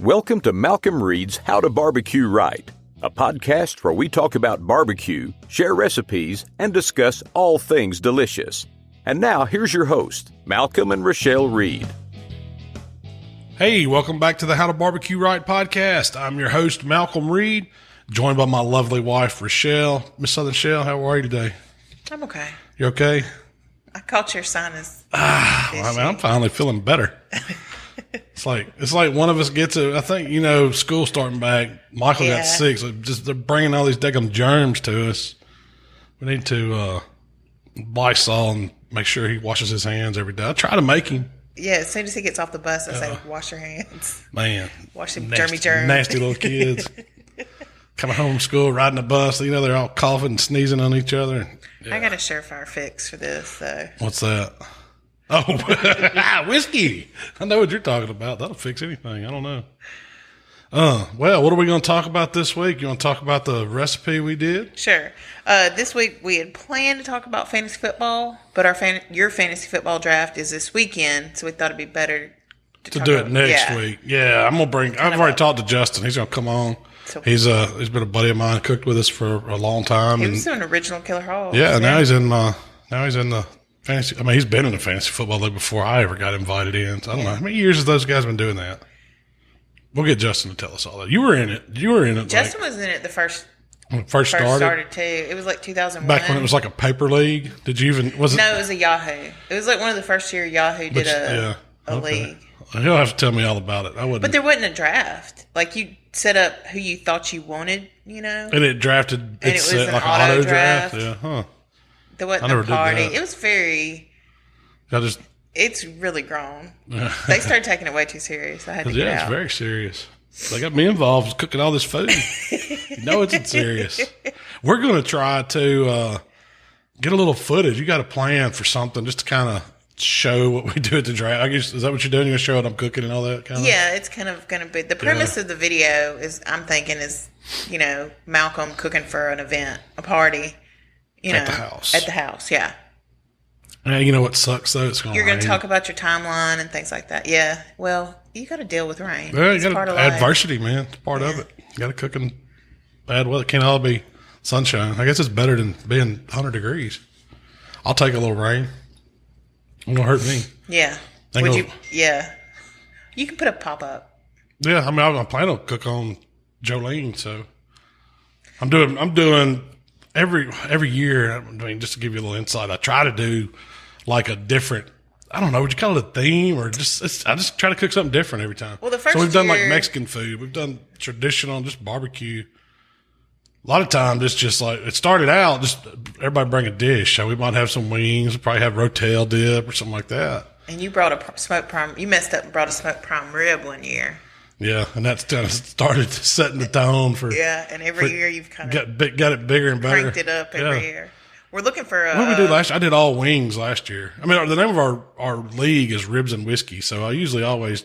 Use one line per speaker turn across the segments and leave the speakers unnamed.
Welcome to Malcom Reed's How to Barbecue Right, a podcast where we talk about barbecue, share recipes, and discuss all things delicious. And now, here's your host, Malcom and Rachelle Reed.
Hey, welcome back to the How to Barbecue Right podcast. I'm your host, Malcom Reed, joined by my lovely wife, Rachelle. Miss Southern Shell, how are you today?
I'm okay.
You okay?
I caught your sinus.
I'm finally feeling better. It's like one of us gets it. I think, school starting back. Michael got sick. So they're bringing all these daggum germs to us. We need to Lysol and make sure he washes his hands every day. I try to make him.
Yeah, as soon as he gets off the bus, I say, wash your hands.
Man.
Wash them germs.
Nasty little kids. Coming home from school, riding the bus. They're all coughing and sneezing on each other. Yeah.
I got a surefire fix for this, so.
What's that? Oh, whiskey. I know what you're talking about. That'll fix anything. I don't know. Well, what are we going to talk about this week? You want to talk about the recipe we did?
Sure. This week we had planned to talk about fantasy football, but your fantasy football draft is this weekend, so we thought it'd be better
to do it next week. Yeah, I've already talked to Justin. He's going to come on. So, he's been a buddy of mine, cooked with us for a long time.
He was an original Killer Hall.
Yeah, now he's in the fantasy. I mean, he's been in the fantasy football league before I ever got invited in. So I don't know how many years have those guys been doing that. We'll get Justin to tell us all that. You were in it.
Justin was in it the first
started
too. It was like 2001.
Back when it was like a paper league. Did you even? Was it?
No, it was a Yahoo. It was like one of the first year Yahoo did a league.
He'll have to tell me all about it. I wouldn't.
But there wasn't a draft. Like you set up who you thought you wanted, And
it drafted. And it was
an
like
auto
draft.
Yeah,
huh.
There wasn't a party. It was very. It's really grown. They started taking it way too serious. I had to get out.
It's very serious. They got me involved cooking all this food. It's serious. We're going to try to get a little footage. You got a plan for something just to kind of show what we do at the draft. I guess, is that what you're doing? You're going to show what I'm cooking and all that kind of?
Yeah, it's kind of going to be. The premise of the video is, I'm thinking is, Malcom cooking for an event, a party.
At the house.
At the house, yeah.
You know what sucks though?
You're going to talk about your timeline and things like that. Yeah. Well, you got to deal with rain.
Well, you got adversity, man. It's part of it. You got to cook in bad weather. It can't all be sunshine. I guess it's better than being 100 degrees. I'll take a little rain. It won't hurt me.
Yeah. Would you? Yeah. You can put a pop up.
Yeah. I mean, I'm planning to cook on Jolene, so I'm doing every year. I mean, just to give you a little insight, I try to do like a different. I don't know. Would you call it a theme or I just try to cook something different every time.
Well, so
we've done like Mexican food. We've done traditional, just barbecue. A lot of times it's just like, it started out just everybody bring a dish. So we might have some wings, probably have rotel dip or something like that.
And you brought a smoked prime. You messed up and brought a smoked prime rib one year.
Yeah, and that's kind of started setting the tone for.
Yeah, and every year you've kind of
got it bigger and better.
Cranked it up every year. We're looking for
what did we do last year? I did all wings last year. I mean, the name of our league is Ribs and Whiskey, so I usually always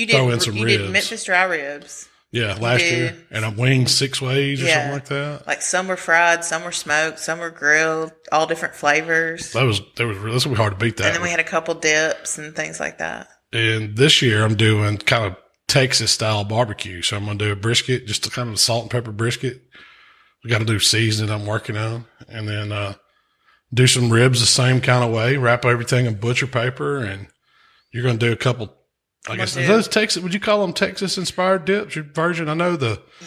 throw in some ribs.
You did Memphis dry ribs.
Yeah, last year. And I'm winged 6 ways or something like that.
Like some were fried, some were smoked, some were grilled, all different flavors.
This would be hard to beat that.
And then we had a couple dips and things like that.
And this year I'm doing kind of Texas style barbecue. So I'm going to do a brisket, just a kind of salt and pepper brisket. We got to do seasoning I'm working on. And then, do some ribs the same kind of way, wrap everything in butcher paper. And you're going to do a couple, I guess, those Texas, would you call them Texas inspired dips? Your version? I know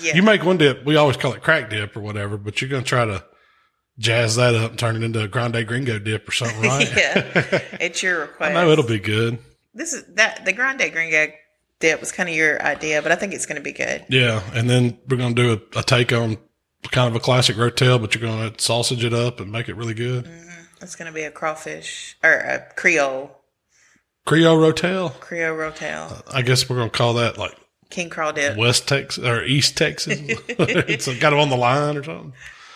you make one dip. We always call it crack dip or whatever, but you're going to try to jazz that up and turn it into a grande gringo dip or something, right?
Yeah. It's your request.
I know it'll be good.
The grande gringo dip was kind of your idea, but I think it's going to be good.
Yeah. And then we're going to do a take on kind of a classic rotel, but you're going to sausage it up and make it really good.
Mm-hmm. It's going to be a crawfish or a Creole
rotel.
Creole rotel.
I guess we're going to call that like
King Crawl dip.
West Texas or East Texas. It's kind of on the line or something.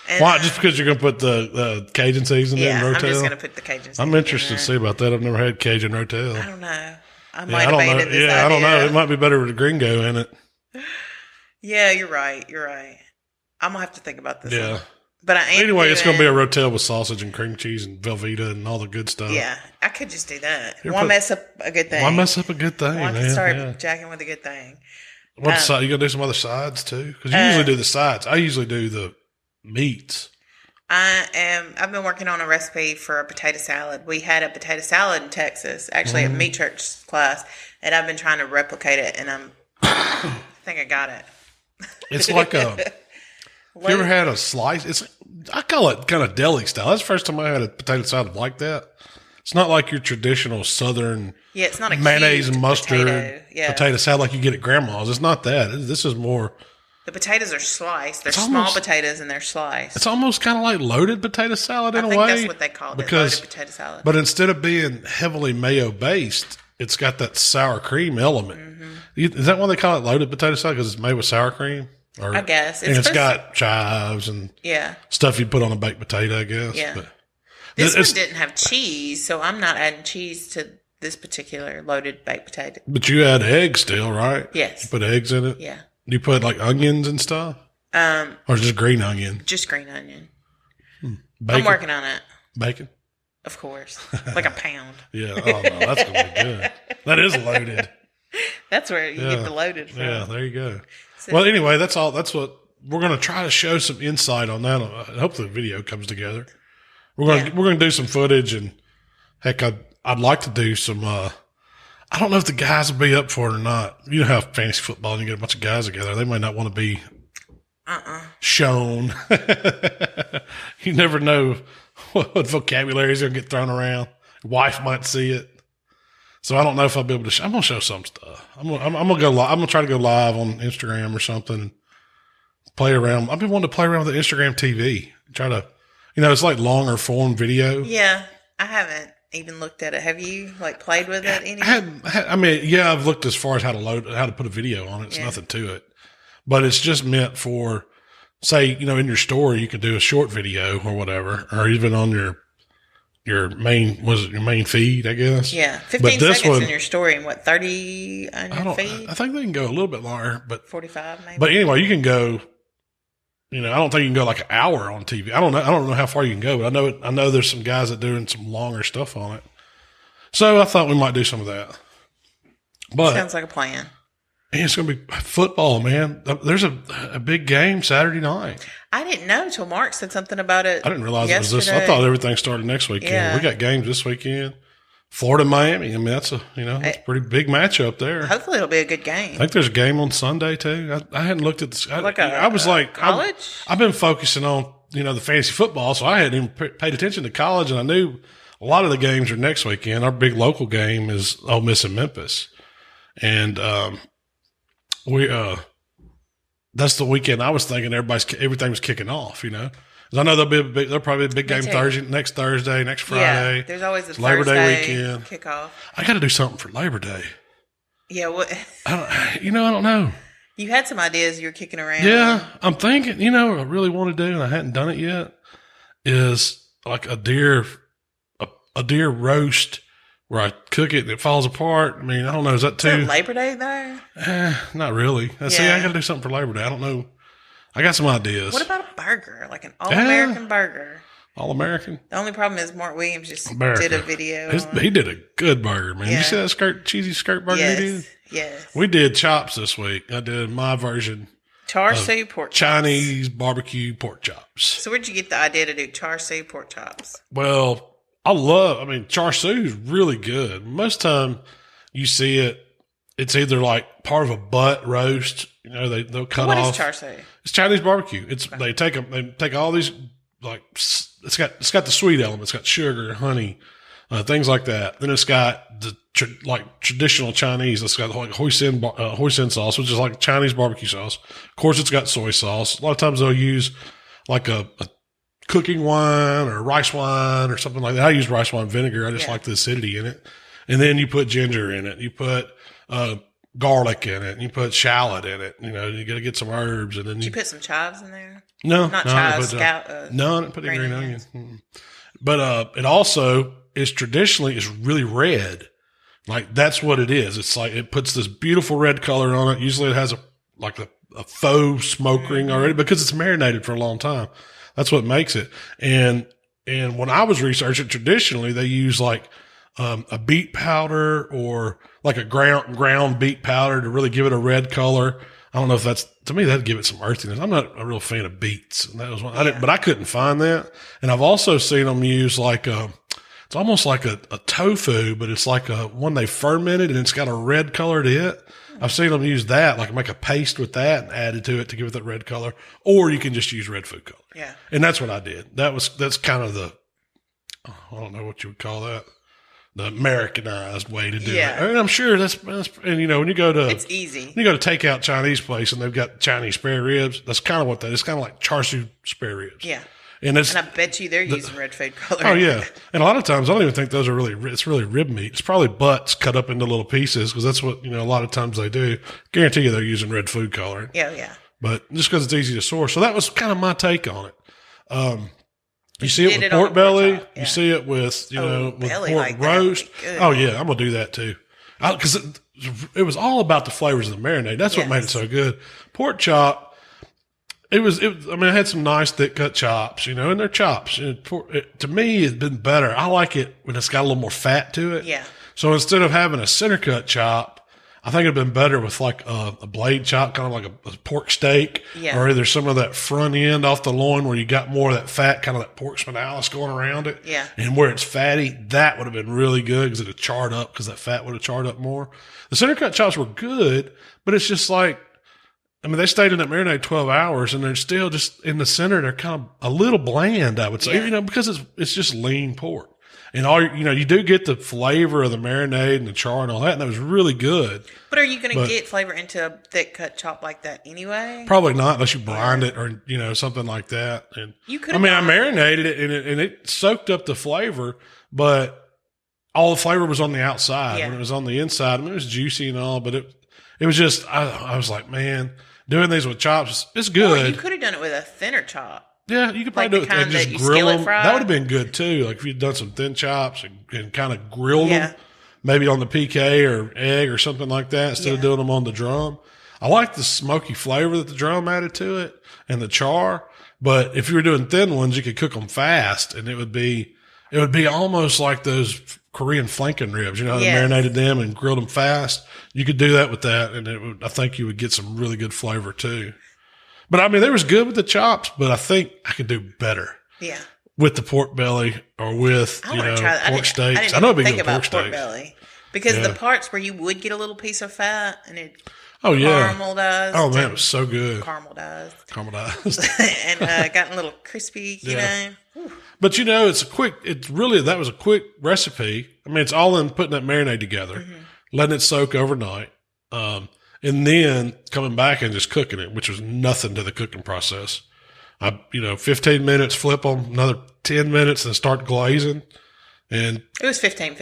And,
why? Just because you're going to put the Cajun seasoning in rotel?
I'm just going to put the Cajun seasoning.
I'm interested to see about that. I've never had Cajun rotel.
I don't know. I might have made this idea.
I don't know. It might be better with a gringo in it.
Yeah, you're right. I'm going to have to think about this.
Yeah.
But
anyway, it's going to be a rotel with sausage and cream cheese and Velveeta and all the good stuff.
Yeah, I could just do that. Why mess up a good thing?
Why mess up a good thing?
Why start jacking with a good thing?
What side? You gonna do some other sides too? Because you usually do the sides. I usually do the meats.
I've been working on a recipe for a potato salad. We had a potato salad in Texas, actually at Meat Church class, and I've been trying to replicate it, and I think I got it.
It's like have you ever had a slice? I call it kind of deli style. That's the first time I had a potato salad like that. It's not like your traditional Southern
it's not a
mayonnaise and mustard
potato
salad like you get at Grandma's. It's not that. This is more.
The potatoes are sliced. They're small potatoes and they're sliced.
It's almost kind of like loaded potato salad in a way. I think
that's what they call it, loaded potato salad.
But instead of being heavily mayo-based, it's got that sour cream element. Mm-hmm. Is that why they call it loaded potato salad? Because it's made with sour cream?
I guess.
It's got chives and stuff you put on a baked potato, I guess.
Yeah. But this one didn't have cheese, so I'm not adding cheese to this particular loaded baked potato. But
you add eggs still, right?
Yes.
You put eggs in it?
Yeah.
Do you put like onions and stuff? Or just green onion?
Just green onion.
Bacon?
I'm working on it.
Bacon?
Of course. Like a pound.
Yeah. Oh, no, that's going to be good. That is loaded.
That's where you get the loaded from.
Yeah, there you go. So, well, anyway, that's all. That's what we're going to try to show some insight on that. Hopefully the video comes together. We're going to do some footage, and heck, I'd like to do some, I don't know if the guys will be up for it or not. You know how fantasy football, and you get a bunch of guys together, they might not want to be shown. You never know what vocabulary is going to get thrown around. Wife might see it. So I don't know if I'll be able to. I'm going to show some stuff. I'm going to go live. I'm going to try to go live on Instagram or something and play around. I've been wanting to play around with the Instagram TV. Try to, it's like longer form video.
Yeah, I haven't even looked at it. Have you played with it any?
I've looked as far as how to put a video on it. It's nothing to it, but it's just meant for, say, in your story, you can do a short video or whatever, or even on your main feed, I guess.
Yeah. 15 seconds in your story and 30 on your feed?
I think they can go a little bit longer, but
45 maybe.
But anyway, you can go, I don't think you can go like an hour on TV. I don't know how far you can go, but I know there's some guys that are doing some longer stuff on it. So I thought we might do some of that. But
sounds like a plan.
And it's going to be football, man. There's a big game Saturday night.
I didn't know until Mark said something about it.
I didn't realize it was this. I thought everything started next weekend. Yeah. We got games this weekend. Florida, Miami. That's that's a pretty big matchup there.
Hopefully it'll be a good game.
I think there's a game on Sunday too. I hadn't looked at this. I was like,
college?
I've been focusing on, the fantasy football, so I hadn't even paid attention to college, and I knew a lot of the games are next weekend. Our big local game is Ole Miss and Memphis. And, that's the weekend I was thinking everything was kicking off, 'Cause I know there'll probably be a big game next Thursday, next Friday.
Yeah, there's always a
Labor
Thursday
Day weekend
kickoff.
I got to do something for Labor Day.
Yeah,
I don't know.
You had some ideas you were kicking around.
Yeah, I'm thinking, what I really want to do, and I hadn't done it yet, is like a deer roast where I cook it and it falls apart. I don't know. Is that too?
Is that Labor Day there?
Not really. See, I got to do something for Labor Day. I don't know. I got some ideas.
What about a burger? Like an all-American burger?
All-American?
The only problem is Mark Williams just did a video.
He did a good burger, man. Yeah. You see that cheesy skirt burger he did?
Yes.
We did chops this week. I did my version.
Char Siu pork chops.
Chinese barbecue pork chops.
So where'd you get the idea to do Char Siu pork chops?
Well, Char Siu is really good. Most time you see it, it's either like part of a butt roast. They'll cut off.
What is Char Siu?
It's Chinese barbecue. They take all these, like, it's got the sweet element. It's got sugar, honey, things like that. Then it's got the traditional Chinese. It's got like hoisin sauce, which is like Chinese barbecue sauce. Of course, it's got soy sauce. A lot of times they'll use like a cooking wine or rice wine or something like that. I use rice wine vinegar. I just like the acidity in it. And then you put ginger in it. You put garlic in it. And you put shallot in it. You got to get some herbs. And then
Did you put some chives in there?
No.
Not chives.
No, I didn't put any green onions. But it also is traditionally is really red. Like, that's what it is. It's like it puts this beautiful red color on it. Usually it has a faux smoke ring already because it's marinated for a long time. That's what makes it. And when I was researching, traditionally they use like a beet powder or like a ground beet powder to really give it a red color. I don't know if that's, to me, that'd give it some earthiness. I'm not a real fan of beets. And that was one, but I couldn't find that. And I've also seen them use like it's almost like a tofu, but it's like one they fermented and it's got a red color to it. I've seen them use that, like make a paste with that and add it to it to give it that red color. Or you can just use red food color.
Yeah.
And that's what I did. That's kind of I don't know what you would call that. The Americanized way to do it. And I'm sure that's, and you know, when you go to,
it's easy.
When you go to takeout Chinese place and they've got Chinese spare ribs, that's kind of what that is. It's kind of like Char Siu spare ribs.
Yeah.
And
I bet you they're using red food color.
Oh yeah. And a lot of times I don't even think those are it's really rib meat. It's probably butts cut up into little pieces because that's what, you know, a lot of times they do. Guarantee you they're using red food coloring.
Yeah.
But just because it's easy to source. So that was kind of my take on it. You see it with pork belly. You see it with, you know, with pork
like
roast. Oh, yeah. I'm going to do that too. Because it was all about the flavors of the marinade. That's what made it so good. Pork chop, I mean, I had some nice thick cut chops, you know, and they're chops. To me, it's been better. I like it when it's got a little more fat to it.
Yeah.
So instead of having a center cut chop, I think it'd been better with like a blade chop, kind of like a pork steak, or either some of that front end off the loin where you got more of that fat, kind of that pork spinalis going around it.
Yeah.
And where it's fatty, that would have been really good because it'd have charred up because that fat would have charred up more. The center cut chops were good, but it's just like, I mean, they stayed in that marinade 12 hours and they're still just in the center. They're kind of a little bland, I would say, you know, because it's just lean pork. And you do get the flavor of the marinade and the char and all that, and that was really good.
But are you going to get flavor into a thick cut chop like that anyway?
Probably not, unless you brine it or, you know, something like that. And
you could.
I mean, I marinated it and it soaked up the flavor, but all the flavor was on the outside. When it was on the inside, I mean, it was juicy and all, but it was just, I was like, man, doing these with chops, it's good.
Or you could have done it with a thinner chop.
Yeah, you could probably do it and just grill them. That would have been good too. Like if you'd done some thin chops and kind of grilled them, maybe on the PK or egg or something like that instead of doing them on the drum. I like the smoky flavor that the drum added to it and the char. But if you were doing thin ones, you could cook them fast and it would be almost like those Korean flanking ribs. You know, they marinated them and grilled them fast. You could do that with that, and I think you would get some really good flavor too. But I mean, they was good with the chops, but I think I could do better. Yeah. With the pork belly or with, pork steaks. I know it'd be good with pork steaks. Belly.
Because the parts where you would get a little piece of fat and it caramelized.
Oh man, it was so good.
Caramelized.
And
gotten a little crispy, you know. Whew.
But that was a quick recipe. I mean, it's all in putting that marinade together, letting it soak overnight. And then coming back and just cooking it, which was nothing to the cooking process. 15 minutes, flip them, another 10 minutes, and start glazing. And
it was 15.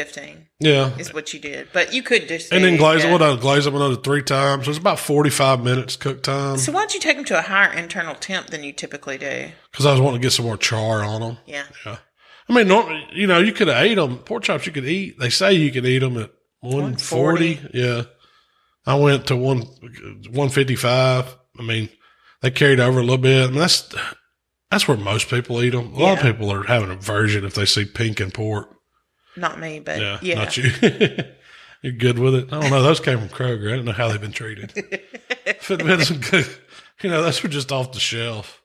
Yeah.
Is what you did. But you could just.
And then glaze them. I'd glaze them another 3 times. So it was about 45 minutes cook time.
So why'd you take them to a higher internal temp than you typically do?
Because I was wanting to get some more char on them.
Yeah.
I mean, normally, you could have ate them. Pork chops you could eat. They say you can eat them at 140. Yeah. I went to 155. I mean, they carried over a little bit. I mean, that's where most people eat them. A lot of people are having an aversion if they see pink in pork.
Not me, but
not you. You're good with it. I don't know. Those came from Kroger. I don't know how they've been treated. If it had been some good, those were just off the shelf.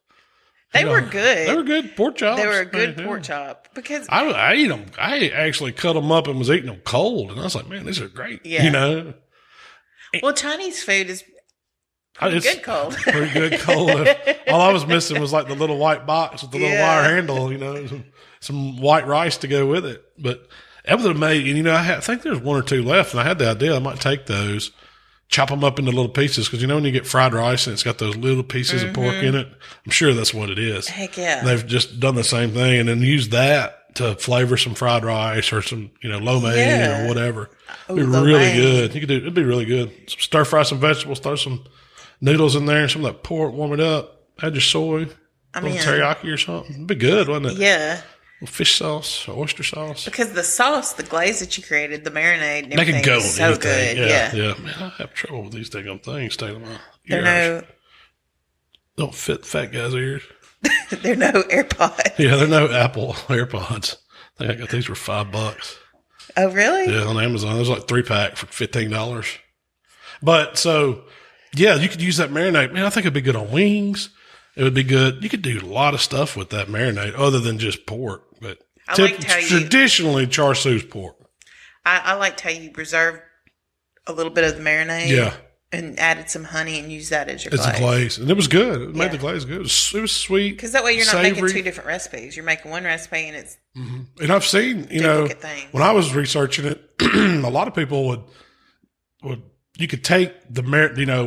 They were good.
They were good pork chops.
They were a good pork chop because
I ate them. I actually cut them up and was eating them cold, and I was like, man, these are great. Yeah.
Well, Chinese food is pretty good cold.
Pretty good cold. All I was missing was like the little white box with the little wire handle, some white rice to go with it. But that would have made, and I think there's 1 or 2 left, and I had the idea I might take those, chop them up into little pieces, because when you get fried rice and it's got those little pieces of pork in it, I'm sure that's what it is.
Heck yeah.
They've just done the same thing, and then use that to flavor some fried rice or some, lo mein or whatever. It'd be really good. It'd be really good. Stir fry some vegetables, throw some noodles in there, and some of that pork, warm it up. Add your soy, little teriyaki or something. It'd be good, wouldn't it?
Yeah.
Fish sauce, oyster sauce.
Because the sauce, the glaze that you created, the marinade, and everything,
they can go
is so
anything.
good.
Yeah. Man, I have trouble with these dang things staying in my ears. Don't fit fat guys' ears.
They're no AirPods.
Yeah, they're no Apple AirPods. I think I got these for $5.
Oh, really?
Yeah, on Amazon. It was like 3-pack for $15. But so, yeah, you could use that marinade. Man, I think it'd be good on wings. It would be good. You could do a lot of stuff with that marinade other than just pork. But traditionally, Char Siu's pork.
I liked how you preserved a little bit of the marinade.
Yeah.
And added some honey and used that as your glaze.
It's a glaze. And it was good. It made the glaze good. It was sweet.
Because that way you're not
savory.
making two different recipes. You're making one recipe and it's
And I've seen, when I was researching it, a lot of people would you could take the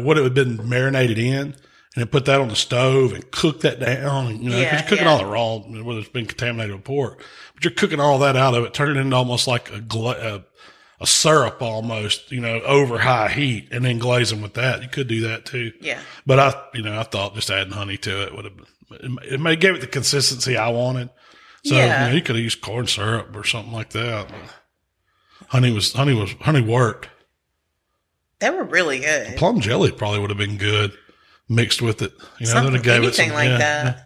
what it had been marinated in and then put that on the stove and cook that down. Because you're cooking all the raw, whether it's been contaminated with pork, but you're cooking all that out of it, turning it into almost like a syrup almost, over high heat and then glazing with that. You could do that too. Yeah. But I thought just adding honey to it would have, it may give it the consistency I wanted. So, you could have used corn syrup or something like that. But honey worked.
They were really good.
Plum jelly probably would have been good mixed with it.
Anything like that. Yeah.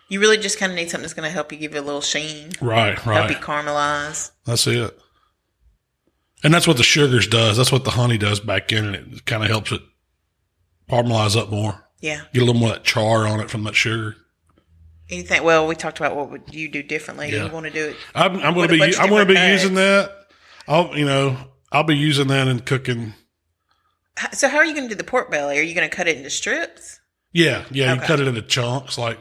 You really just kind of need something that's going to help you give it a little sheen.
Right.
Help you caramelize.
That's it. And that's what the sugars does. That's what the honey does back in, and it kind of helps it caramelize up more. Yeah. Get a little more of that char on it from that sugar.
Anything? Well, we talked about what would you do differently. Yeah. You want to do it?
I'm going to be using that. I'll be using that in cooking.
So how are you going to do the pork belly? Are you going to cut it into strips?
Yeah. Okay. You cut it into chunks. Like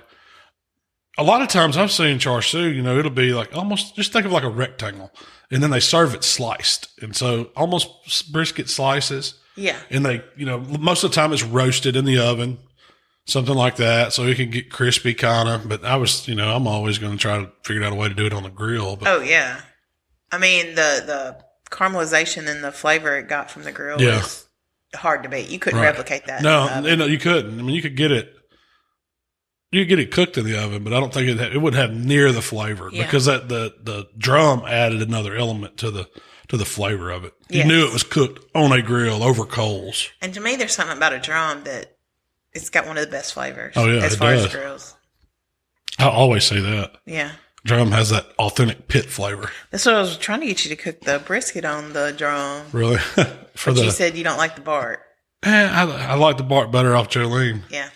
a lot of times I've seen Char Siu, it'll be like almost just think of like a rectangle. And then they serve it sliced. And so almost brisket slices. Yeah. And they, most of the time it's roasted in the oven, something like that. So it can get crispy kind of. But I'm always going to try to figure out a way to do it on the grill. But,
oh, yeah. I mean, the caramelization and the flavor it got from the grill was hard to beat. You couldn't replicate that.
No, you couldn't. I mean, you could get it cooked in the oven, but I don't think it would have near the flavor because the drum added another element to the flavor of it. You knew it was cooked on a grill over coals.
And to me, there's something about a drum that it's got one of the best flavors.
Oh yeah,
as far as grills.
I always say that.
Yeah.
Drum has that authentic pit flavor.
That's what I was trying to get you to cook the brisket on the drum.
Really?
But you said you don't like the bark.
I like the bark better off Jolene.
Yeah.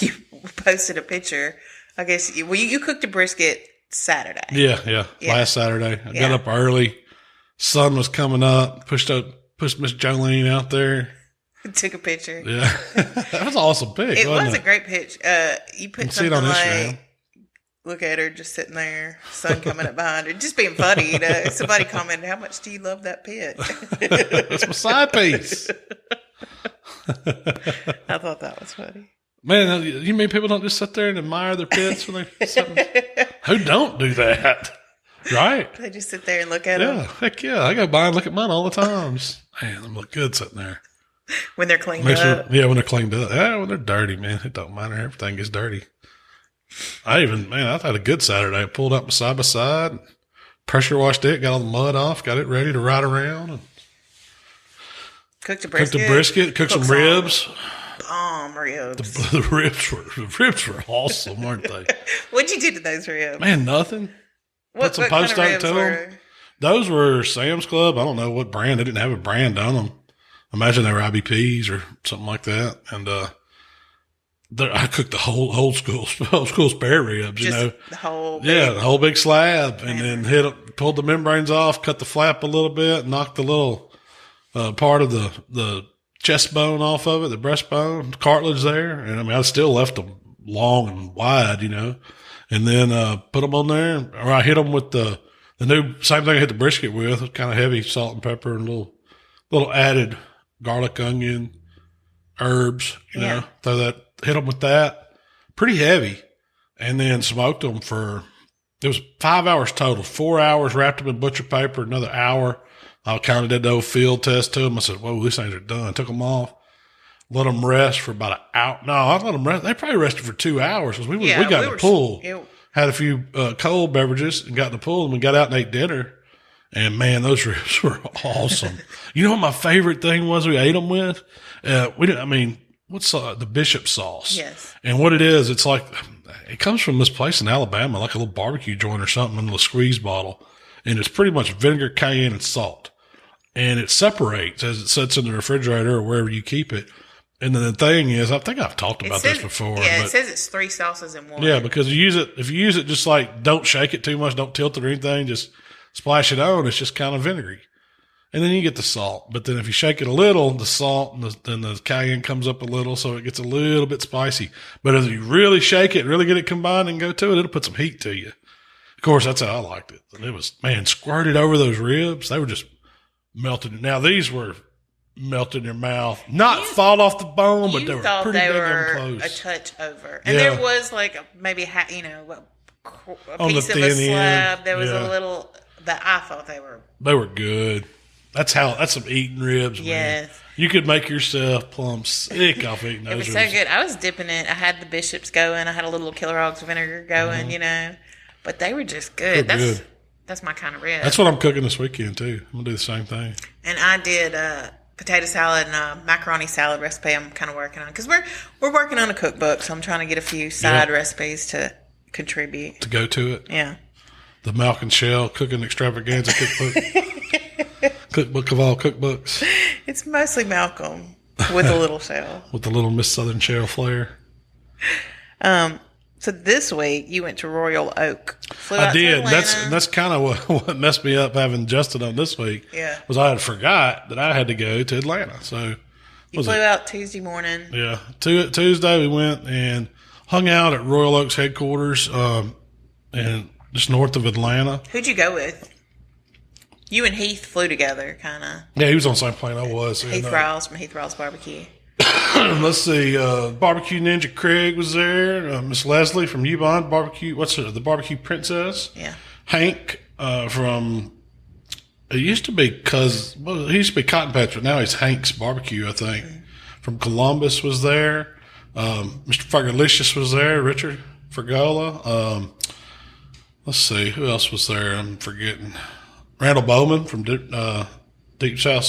You posted a picture. I guess you cooked a brisket Saturday.
Yeah. Last Saturday. I got up early. Sun was coming up. Pushed Miss Jolene out there.
Took a picture.
Yeah. That was an awesome pic.
It was a great picture. You put something
on
like,
Instagram.
Look at her just sitting there, sun coming up behind her, just being funny. Somebody commented, "How much do you love that pit?"
That's my side piece.
I thought that was funny.
Man, you mean people don't just sit there and admire their pits when they're sitting? Who don't do that? Right?
They just sit there and look at them.
Yeah, heck yeah. I go by and look at mine all the time. Man, them look good sitting there.
When they're cleaned up?
When they're cleaned up. Yeah, when they're dirty, man. It don't matter. Everything gets dirty. I've had a good Saturday. I pulled up my side by side, pressure washed it, got all the mud off, got it ready to ride around. And
cooked a brisket.
Cooked some ribs.
Ribs.
The ribs were awesome, weren't they?
What'd you do to those ribs?
Man, nothing. Put some post oak to them. Those were Sam's Club. I don't know what brand. They didn't have a brand on them. I imagine they were IBPs or something like that. And I cooked the old school spare ribs.
The whole
the whole big slab, and then pulled the membranes off, cut the flap a little bit, knocked the little part of the chest bone off of it, the breastbone, cartilage there. And I still left them long and wide, and then put them on there. Or I hit them with the new, same thing I hit the brisket with, kind of heavy salt and pepper and little added garlic, onion, herbs, hit them with that. Pretty heavy. And then smoked them it was 5 hours total, 4 hours wrapped them in butcher paper, another hour. I kind of did the old field test to them. I said, whoa, these things are done. Took them off. Let them rest for about an hour. No, I let them rest. They probably rested for 2 hours because we got in the pool. Had a few cold beverages and got in the pool, and we got out and ate dinner. And man, those ribs were awesome. You know what my favorite thing was we ate them with? What's the Bishop sauce?
Yes.
And what it is, it's like, it comes from this place in Alabama, like a little barbecue joint or something in a little squeeze bottle. and it's pretty much vinegar, cayenne, and salt. And it separates as it sits in the refrigerator or wherever you keep it. And then the thing is, I think I've talked about this before.
Yeah, it says it's 3 sauces in one.
Yeah, because if you use it just like, don't shake it too much, don't tilt it or anything, just splash it on, it's just kind of vinegary. And then you get the salt. But then if you shake it a little, the salt and then the cayenne comes up a little, so it gets a little bit spicy. But if you really shake it, really get it combined and go to it, it'll put some heat to you. Of course, that's how I liked it. And it was, man, squirted over those ribs. They were just melted. Now, these were melt in your mouth, not fall off the bone, but they were pretty damn close.
A touch over, and there was like maybe a piece of a slab. There was a little, but I thought they were
good. That's some eating ribs. Yes, man. You could make yourself plumb sick off eating those. It was
so good. I was dipping it. I had the Bishop's going. I had a little Killer Hogs vinegar going. But they were just good. That's my kind of rib.
That's what I'm cooking this weekend too. I'm gonna do the same thing.
And I did potato salad and macaroni salad recipe. I'm kind of working on because we're working on a cookbook, so I'm trying to get a few side recipes to contribute
to go to it.
Yeah,
the Malcom and Rachelle Cooking Extravaganza cookbook, cookbook of all cookbooks.
It's mostly Malcolm with a little Shell,
with the little Miss Southern Shell flair.
So this week you went to Royal Oak.
I did. That's kind of what messed me up having Justin on this week.
Yeah,
was I had forgot that I had to go to Atlanta. So
you flew out Tuesday morning.
Yeah, Tuesday we went and hung out at Royal Oak's headquarters, and just north of Atlanta.
Who'd you go with? You and Heath flew together, kind of.
Yeah, he was on the same plane I was.
Heath Riles from Heath Riles Barbecue.
Let's see. Barbecue Ninja Craig was there. Miss Leslie from Ubon Barbecue. The Barbecue Princess?
Yeah.
Hank from. It used to be he used to be Cotton Patch, but now he's Hank's Barbecue, I think. Mm-hmm. From Columbus was there. Mr. Fergalicious was there. Richard Fergola. Let's see who else was there. I'm forgetting. Randall Bowman from Deep South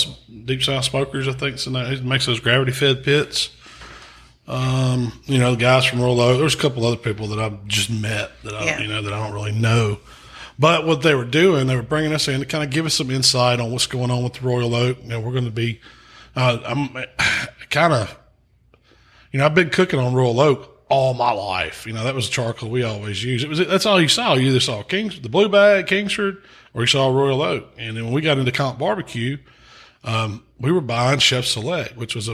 Smokers, I think. So he makes those gravity fed pits. The guys from Royal Oak. There's a couple other people that I've just met that I don't really know. But what they were doing, they were bringing us in to kind of give us some insight on what's going on with the Royal Oak. We're going to be, I'm kind of, I've been cooking on Royal Oak all my life. That was charcoal we always used. That's all you saw. You either saw the Blue Bag, Kingsford, or you saw Royal Oak. And then when we got into comp barbecue, we were buying Chef Select, which was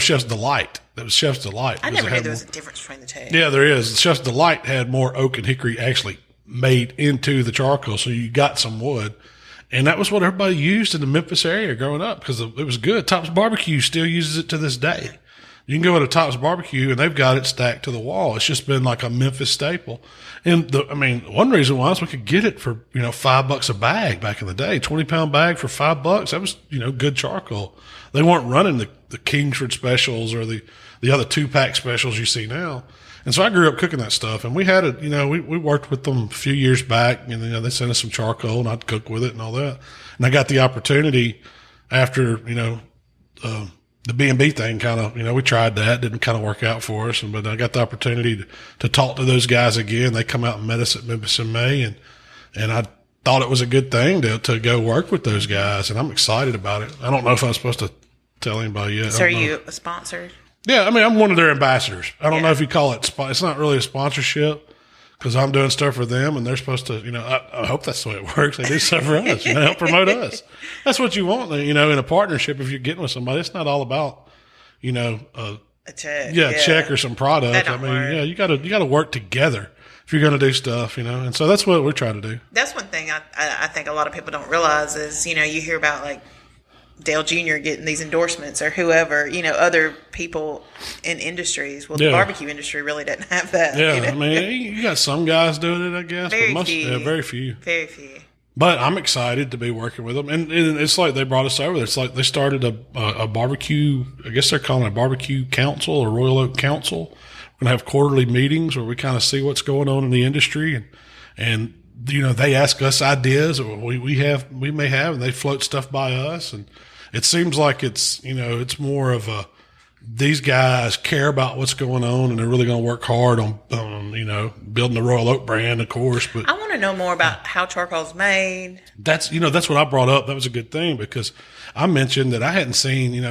Chef's Delight. That was Chef's Delight.
I never knew there was a difference between the two.
Yeah, there is. Chef's Delight had more oak and hickory actually made into the charcoal, so you got some wood. And that was what everybody used in the Memphis area growing up because it was good. Tops Barbecue still uses it to this day. You can go to Tops Barbecue and they've got it stacked to the wall. It's just been like a Memphis staple. And one reason was we could get it for, $5 a bag back in the day, 20-pound bag for $5. That was, good charcoal. They weren't running the Kingsford specials or the other 2-pack specials you see now. And so I grew up cooking that stuff, and we had it, we worked with them a few years back, and they sent us some charcoal and I'd cook with it and all that. And I got the opportunity after, the B&B thing kind of, we tried that, didn't kind of work out for us. But I got the opportunity to talk to those guys again. They come out and met us at Memphis in May, and I thought it was a good thing to go work with those guys, and I'm excited about it. I don't know if I'm supposed to tell anybody yet.
So are you a sponsor?
Yeah, I'm one of their ambassadors. I don't know if you call it, it's not really a sponsorship because I'm doing stuff for them and they're supposed to, I hope that's the way it works. They do stuff for us, help promote us. That's what you want, in a partnership. If you're getting with somebody, it's not all about, a check. Yeah, a check or some product. You gotta work together if you're going to do stuff, and so that's what we're trying to do.
That's one thing I think a lot of people don't realize is, you hear about like Dale Jr. getting these endorsements or whoever, other people in industries. Well, the barbecue industry really doesn't have that.
Yeah, you got some guys doing it, I guess,
very
but
few.
Very few.
Very few.
But I'm excited to be working with them. And it's like they brought us over there. It's like they started a barbecue, I guess they're calling it a barbecue council or Royal Oak Council. We're going to have quarterly meetings where we kind of see what's going on in the industry. And they ask us ideas or we may have, and they float stuff by us. And it seems like it's, it's more of a, these guys care about what's going on, and they're really going to work hard on building the Royal Oak brand, of course. But
I want to know more about how charcoal's made.
That's what I brought up. That was a good thing because I mentioned that I hadn't seen,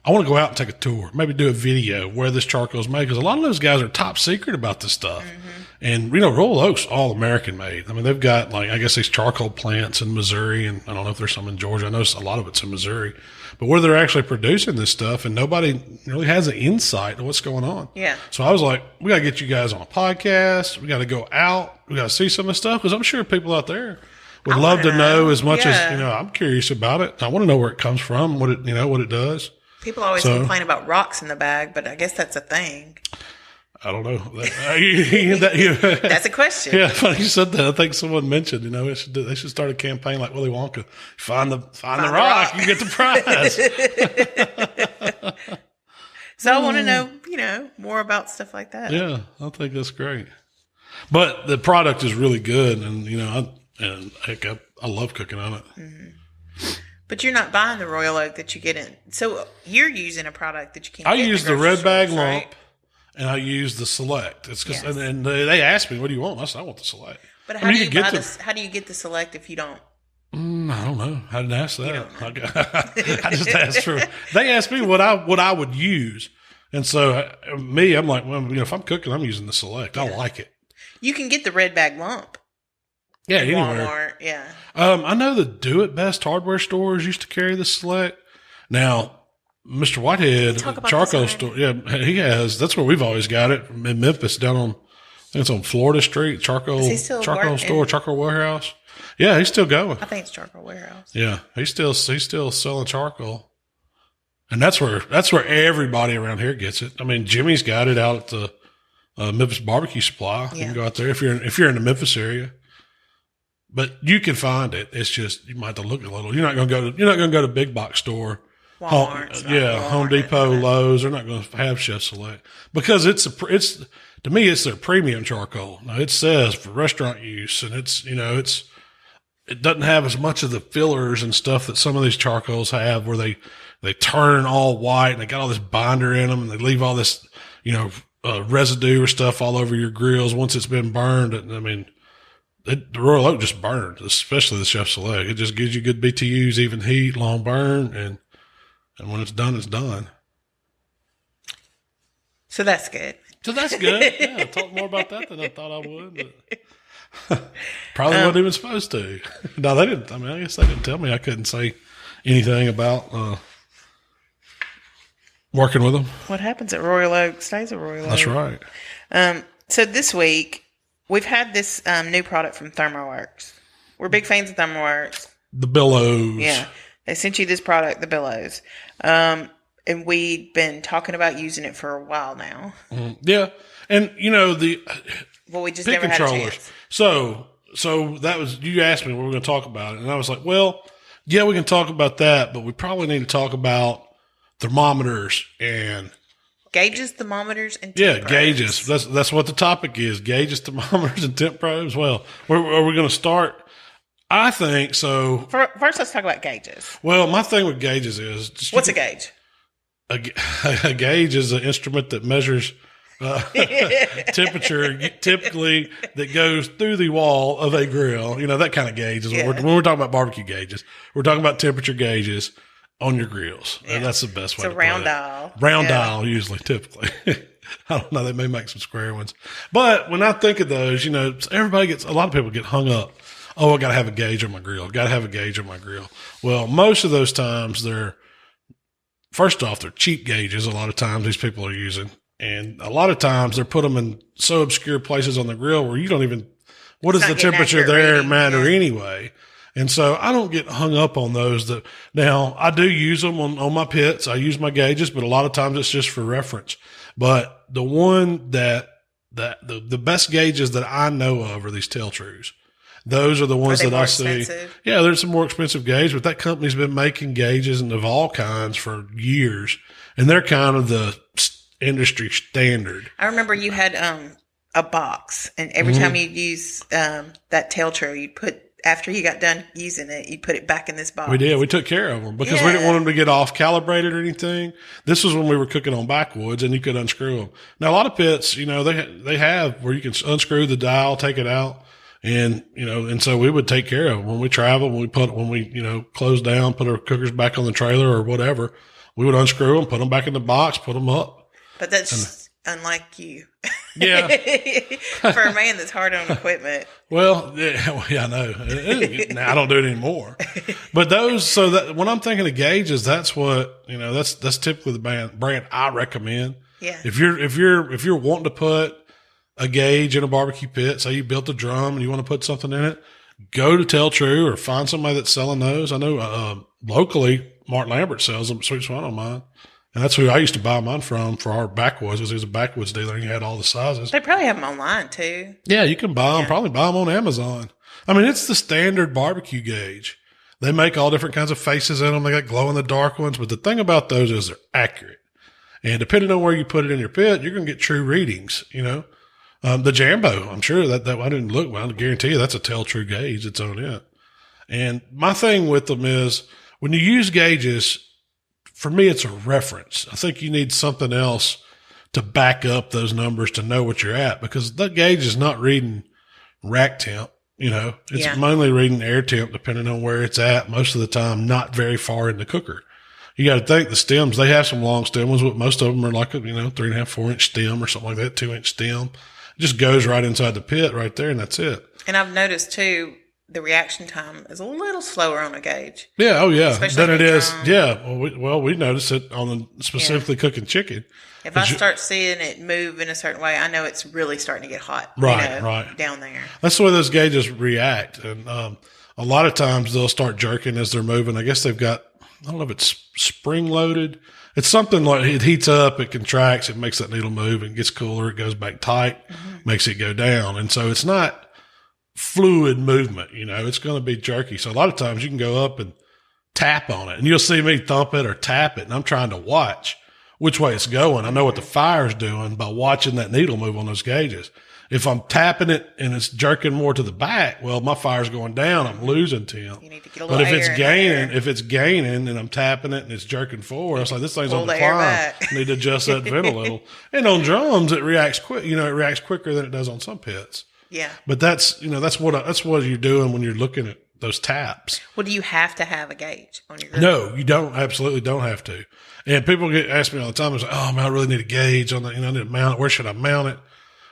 I want to go out and take a tour, maybe do a video where this charcoal is made, because a lot of those guys are top secret about this stuff. Mm-hmm. And, Royal Oak's all American made. I mean, they've got I guess these charcoal plants in Missouri, and I don't know if there's some in Georgia. I know a lot of it's in Missouri, but where they're actually producing this stuff, and nobody really has an insight to what's going on.
Yeah.
So I was like, we got to get you guys on a podcast. We got to go out. We got to see some of the stuff, because I'm sure people out there would love to know as much as, I'm curious about it. I want to know where it comes from, what it does.
People always complain about rocks in the bag, but I guess that's a thing.
I don't know.
That's a question.
Yeah, funny you said that. I think someone mentioned, they should start a campaign like Willy Wonka. Find the rock, you get the prize.
So I want to know, more about stuff like that.
Yeah, I think that's great. But the product is really good, and I love cooking on it.
Mm-hmm. But you're not buying the Royal Oak that you get in. So you're using a product that you can't.
I
get
use
in the
red bag
stores,
lump,
right?
and I use the Select. It's because, and they asked me, "What do you want?" I said, "I want the Select."
But how do you get the Select if you don't?
I don't know. I didn't ask that. I just asked for. They asked me what I would use, and so I'm like, well, if I'm cooking, I'm using the Select. I like it.
You can get the red bag lump.
Yeah,
Walmart,
anywhere.
yeah.
I know the Do It Best hardware stores used to carry the Select. Now, Mr. Whitehead, charcoal store, he has. That's where we've always got it in Memphis, down on, I think it's on Florida Street, charcoal store, charcoal warehouse. Yeah, he's still going.
I think it's charcoal warehouse.
Yeah, he's still selling charcoal, and that's where everybody around here gets it. I mean, Jimmy's got it out at the Memphis Barbecue Supply. You can go out there if you're in the Memphis area. But you can find it. It's just, you might have to look a little. You're not going to go to big box store.
Walmart.
Home Depot, Lowe's. They're not going to have Chef Select because to me, it's their premium charcoal. Now it says for restaurant use, and it doesn't have as much of the fillers and stuff that some of these charcoals have, where they turn all white and they got all this binder in them, and they leave all this, residue or stuff all over your grills once it's been burned. I mean, the Royal Oak just burns, especially the Chef Select. It just gives you good BTUs, even heat, long burn, and when it's done, it's done.
So that's good.
Yeah, I talked more about that than I thought I would. But probably wasn't even supposed to. No, they didn't. I mean, I guess they didn't tell me I couldn't say anything about working with them.
What happens at Royal Oak stays at Royal Oak.
That's right.
So this week, we've had this new product from ThermoWorks. We're big fans of ThermoWorks.
The Billows.
Yeah. They sent you this product, the Billows. And we've been talking about using it for a while now.
Yeah. And,
we just never had a chance.
So that was, you asked me what we're going to talk about. And I was like, well, yeah, we can talk about that, but we probably need to talk about thermometers and
gauges, thermometers, and temp probes.
Gauges. That's what the topic is. Gauges, thermometers, and temp probes. Well, are we going to start? I think so.
First, let's talk about gauges.
Well, my thing with gauges is...
What's a gauge?
A gauge is an instrument that measures temperature, typically that goes through the wall of a grill. That kind of gauge is when we're talking about barbecue gauges. We're talking about temperature gauges on your grills. Yeah. And that's the best way to put it. It's a round dial. Round dial, usually, typically. I don't know. They may make some square ones. But when I think of those, a lot of people get hung up. Oh, I got to have a gauge on my grill. Got to have a gauge on my grill. Well, most of those times first off, they're cheap gauges. A lot of times these people are using. And a lot of times they're put them in so obscure places on the grill where you don't even, what is the temperature there matter anyway? And so I don't get hung up on those. Now I do use them on my pits. I use my gauges, but a lot of times it's just for reference. But the one the best gauges that I know of are these Tell-Trues. Those are the ones that I see. Expensive? Yeah, there's some more expensive gauges, but that company's been making gauges and of all kinds for years. And they're kind of the industry standard.
I remember you had a box, and every time you'd use that Tell-True, you'd put after you got done using it, you put it back in this box.
We did. We took care of them because we didn't want them to get off calibrated or anything. This was when we were cooking on backwoods, and you could unscrew them. Now, a lot of pits, they have where you can unscrew the dial, take it out, and so we would take care of them when we travel. When we close down, put our cookers back on the trailer or whatever, we would unscrew them, put them back in the box, put them up.
But that's unlike you.
Yeah.
For a man that's hard on equipment.
Well, I know. Now I don't do it anymore. But when I'm thinking of gauges, that's what, that's typically the brand I recommend.
Yeah.
If you're wanting to put a gauge in a barbecue pit, say you built a drum and you want to put something in it, go to Tell True or find somebody that's selling those. I know, locally, Mark Lambert sells them, Sweet Swine on mine. And that's who I used to buy mine from for our backwoods, because he was a backwoods dealer and he had all the sizes.
They probably have them online too.
Yeah, you can buy them, probably buy them on Amazon. I mean, it's the standard barbecue gauge. They make all different kinds of faces in them. They got glow in the dark ones. But the thing about those is they're accurate. And depending on where you put it in your pit, you're going to get true readings, The Jambo, I'm sure that I didn't look, well, I guarantee you that's a Tell True gauge that's on it. And my thing with them is when you use gauges, for me, it's a reference. I think you need something else to back up those numbers to know what you're at, because that gauge is not reading rack temp. It's mainly reading air temp, depending on where it's at. Most of the time, not very far in the cooker. You got to think the stems, they have some long stem ones, but most of them are like a, 3.5, 4 inch stem or something like that, 2 inch stem. It just goes right inside the pit right there, and that's it.
And I've noticed too, the reaction time is a little slower on a gauge.
Yeah. Oh, yeah.
Especially
than it is. Yeah. Well, we noticed it on specifically cooking chicken.
If I start seeing it move in a certain way, I know it's really starting to get hot.
Right.
Down there.
That's the way those gauges react. And, a lot of times they'll start jerking as they're moving. I guess they've got, I don't know if it's spring loaded. It's something like it heats up, it contracts, it makes that needle move, and gets cooler, it goes back tight, makes it go down. And so it's not fluid movement, it's going to be jerky. So a lot of times you can go up and tap on it, and you'll see me thump it or tap it, and I'm trying to watch which way it's going. I know what the fire's doing by watching that needle move on those gauges. If I'm tapping it and it's jerking more to the back, well, my fire's going down. I'm losing temp.
You need to get a little
But if
air
it's gaining and I'm tapping it and it's jerking forward, it's like, this thing's on
Pull the
decline.
air back.
I need to adjust that vent a little. And on drums, it reacts quick. It reacts quicker than it does on some pits.
Yeah.
But that's what you're doing when you're looking at those taps.
Well, do you have to have a gauge on your grill?
No, you don't. Absolutely don't have to. And people ask me all the time, it's like, oh man, I really need a gauge on that. I need to mount it. Where should I mount it?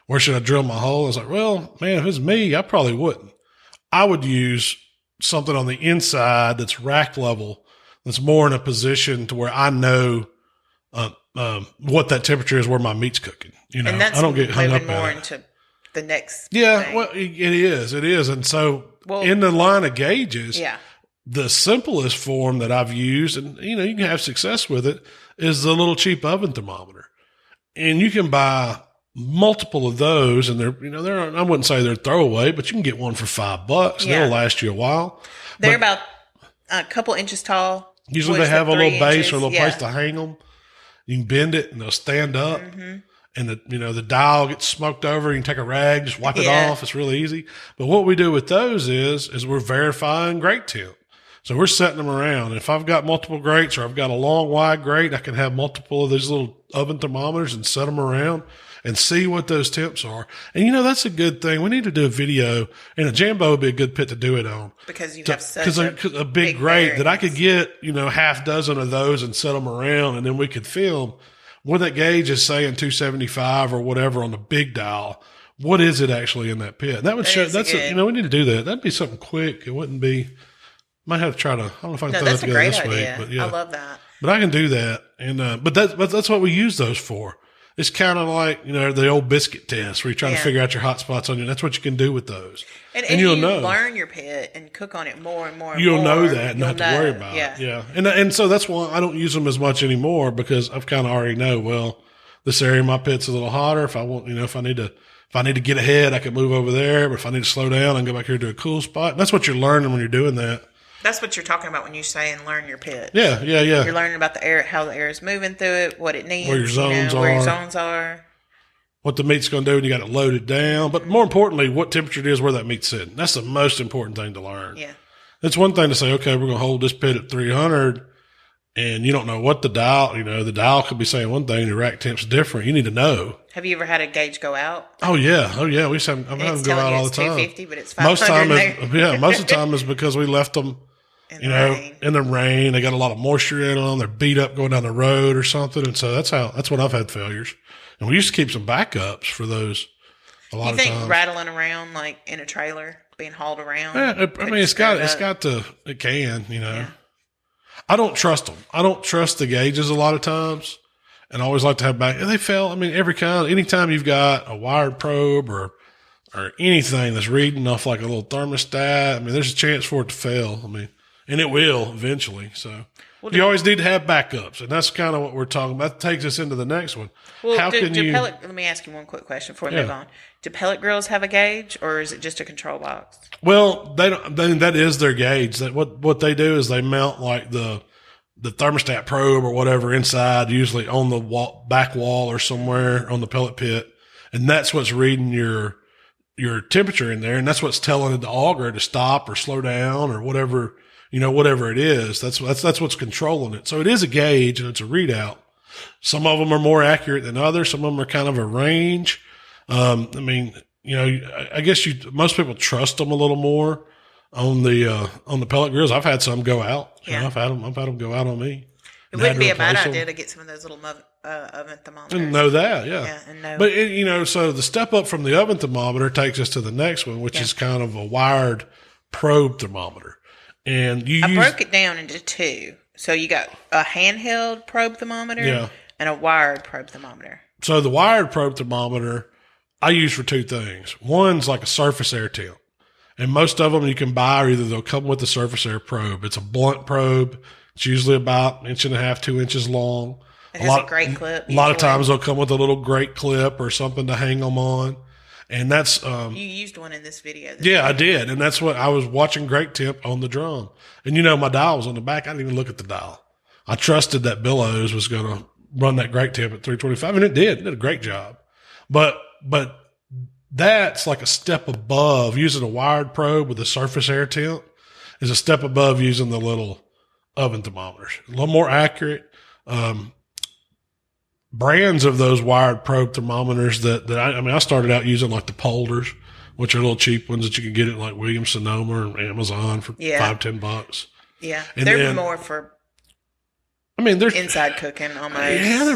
Where should I drill my hole? I was like, well, man, if it's me, I probably wouldn't. I would use something on the inside that's rack level, that's more in a position to where I know what that temperature is where my meat's cooking.
And that's
I don't get hung up
more
on it.
into the next thing.
Well, it is. And so in the line of gauges, the simplest form that I've used, and you can have success with it, is the little cheap oven thermometer. And you can buy multiple of those, and they're I wouldn't say they're throwaway, but you can get one for $5. They'll last you a while.
They're about a couple inches tall.
Usually they have a little base or a little
yeah.
place to hang them. You can bend it and they'll stand up. Mm-hmm. And the dial gets smoked over. You can take a rag, just wipe it off. It's really easy. But what we do with those is we're verifying grate temp. So we're setting them around. If I've got multiple grates or I've got a long, wide grate, I can have multiple of these little oven thermometers and set them around and see what those temps are. And that's a good thing. We need to do a video, and a Jambo would be a good pit to do it on.
Because you have such
a big grate that I could get, half dozen of those and set them around, and then we could film what that gauge is saying 275 or whatever on the big dial. What is it actually in that pit? That would show, we need to do that. That'd be something quick. It wouldn't be, might have to try to, I don't know if I can throw that together this week, but yeah.
I love that.
But I can do that. And, but that's what we use those for. It's kind of like, the old biscuit test where you're trying to figure out your hot spots on you. That's what you can do with those.
And you'll learn your pit and cook on it more and more.
You'll know that and not have to worry about it. Yeah. And so that's why I don't use them as much anymore, because I've kind of already know, well, this area of my pit's a little hotter. If I want, if I need to get ahead, I can move over there. But if I need to slow down, I can go back here to a cool spot. And that's what you're learning when you're doing that.
That's what you're talking about when you say and learn your pit.
Yeah.
You're learning about the air, how the air is moving through it, what it needs,
where your zones are.
Where your zones are.
what the meat's going to do, and you got it loaded down. But more importantly, what temperature it is where that meat's sitting. That's the most important thing to learn.
Yeah.
It's one thing to say, okay, we're going to hold this pit at 300, and you don't know what the dial could be saying one thing, the rack temp's different. You need to know.
Have you ever had a gauge go out?
Oh yeah. I've had them go out all the time.
250, but it's 500.
Most of the time is because we left them, in the rain. They got a lot of moisture in them. They're beat up going down the road or something. And so that's when I've had failures. And we used to keep some backups for those a lot of times. You think
rattling around like in a trailer, being hauled around?
Yeah, it can, Yeah. I don't trust them. I don't trust the gauges a lot of times. And I always like to have back. And they fail. I mean, anytime you've got a wired probe or anything that's reading off like a little thermostat, I mean, there's a chance for it to fail. I mean, and it will eventually. So you always need to have backups. And that's kind of what we're talking about. That takes us into the next one.
Well, let me ask you one quick question before we move on. Do pellet grills have a gauge, or is it just a control box? Well,
they don't. That is their gauge. That what they do is they mount like the thermostat probe or whatever inside, usually on the back wall or somewhere on the pellet pit, and that's what's reading your temperature in there, and that's what's telling the auger to stop or slow down or whatever it is. That's what's controlling it. So it is a gauge and it's a readout. Some of them are more accurate than others. Some of them are kind of a range. I guess most people trust them a little more on the pellet grills. I've had some go out.
Yeah.
I've had them go out on me.
It wouldn't be a bad idea to get some of those little oven thermometers.
And know that, yeah.
Yeah, and know.
But so the step up from the oven thermometer takes us to the next one, which is kind of a wired probe thermometer. And I
broke it down into two. So you got a handheld probe thermometer and a wired probe thermometer.
So the wired probe thermometer I use for two things. One's like a surface air temp. And most of them you can buy, or either they'll come with the surface air probe. It's a blunt probe. It's usually about 1.5 inches, 2 inches long.
It has a grate clip.
A lot of times they'll come with a little grate clip or something to hang them on. And that's,
you used one in this video.
I did. And that's what I was watching grate temp on the drum. And my dial was on the back. I didn't even look at the dial. I trusted that Billows was going to run that grate temp at 325, and it did. It did a great job. But that's like a step above. Using a wired probe with a surface air temp is a step above using the little oven thermometers. A little more accurate. Brands of those wired probe thermometers that I started out using like the Polders, which are little cheap ones that you can get at like Williams Sonoma or Amazon for $5-10.
Yeah. And they're more for they're inside cooking almost.
Yeah,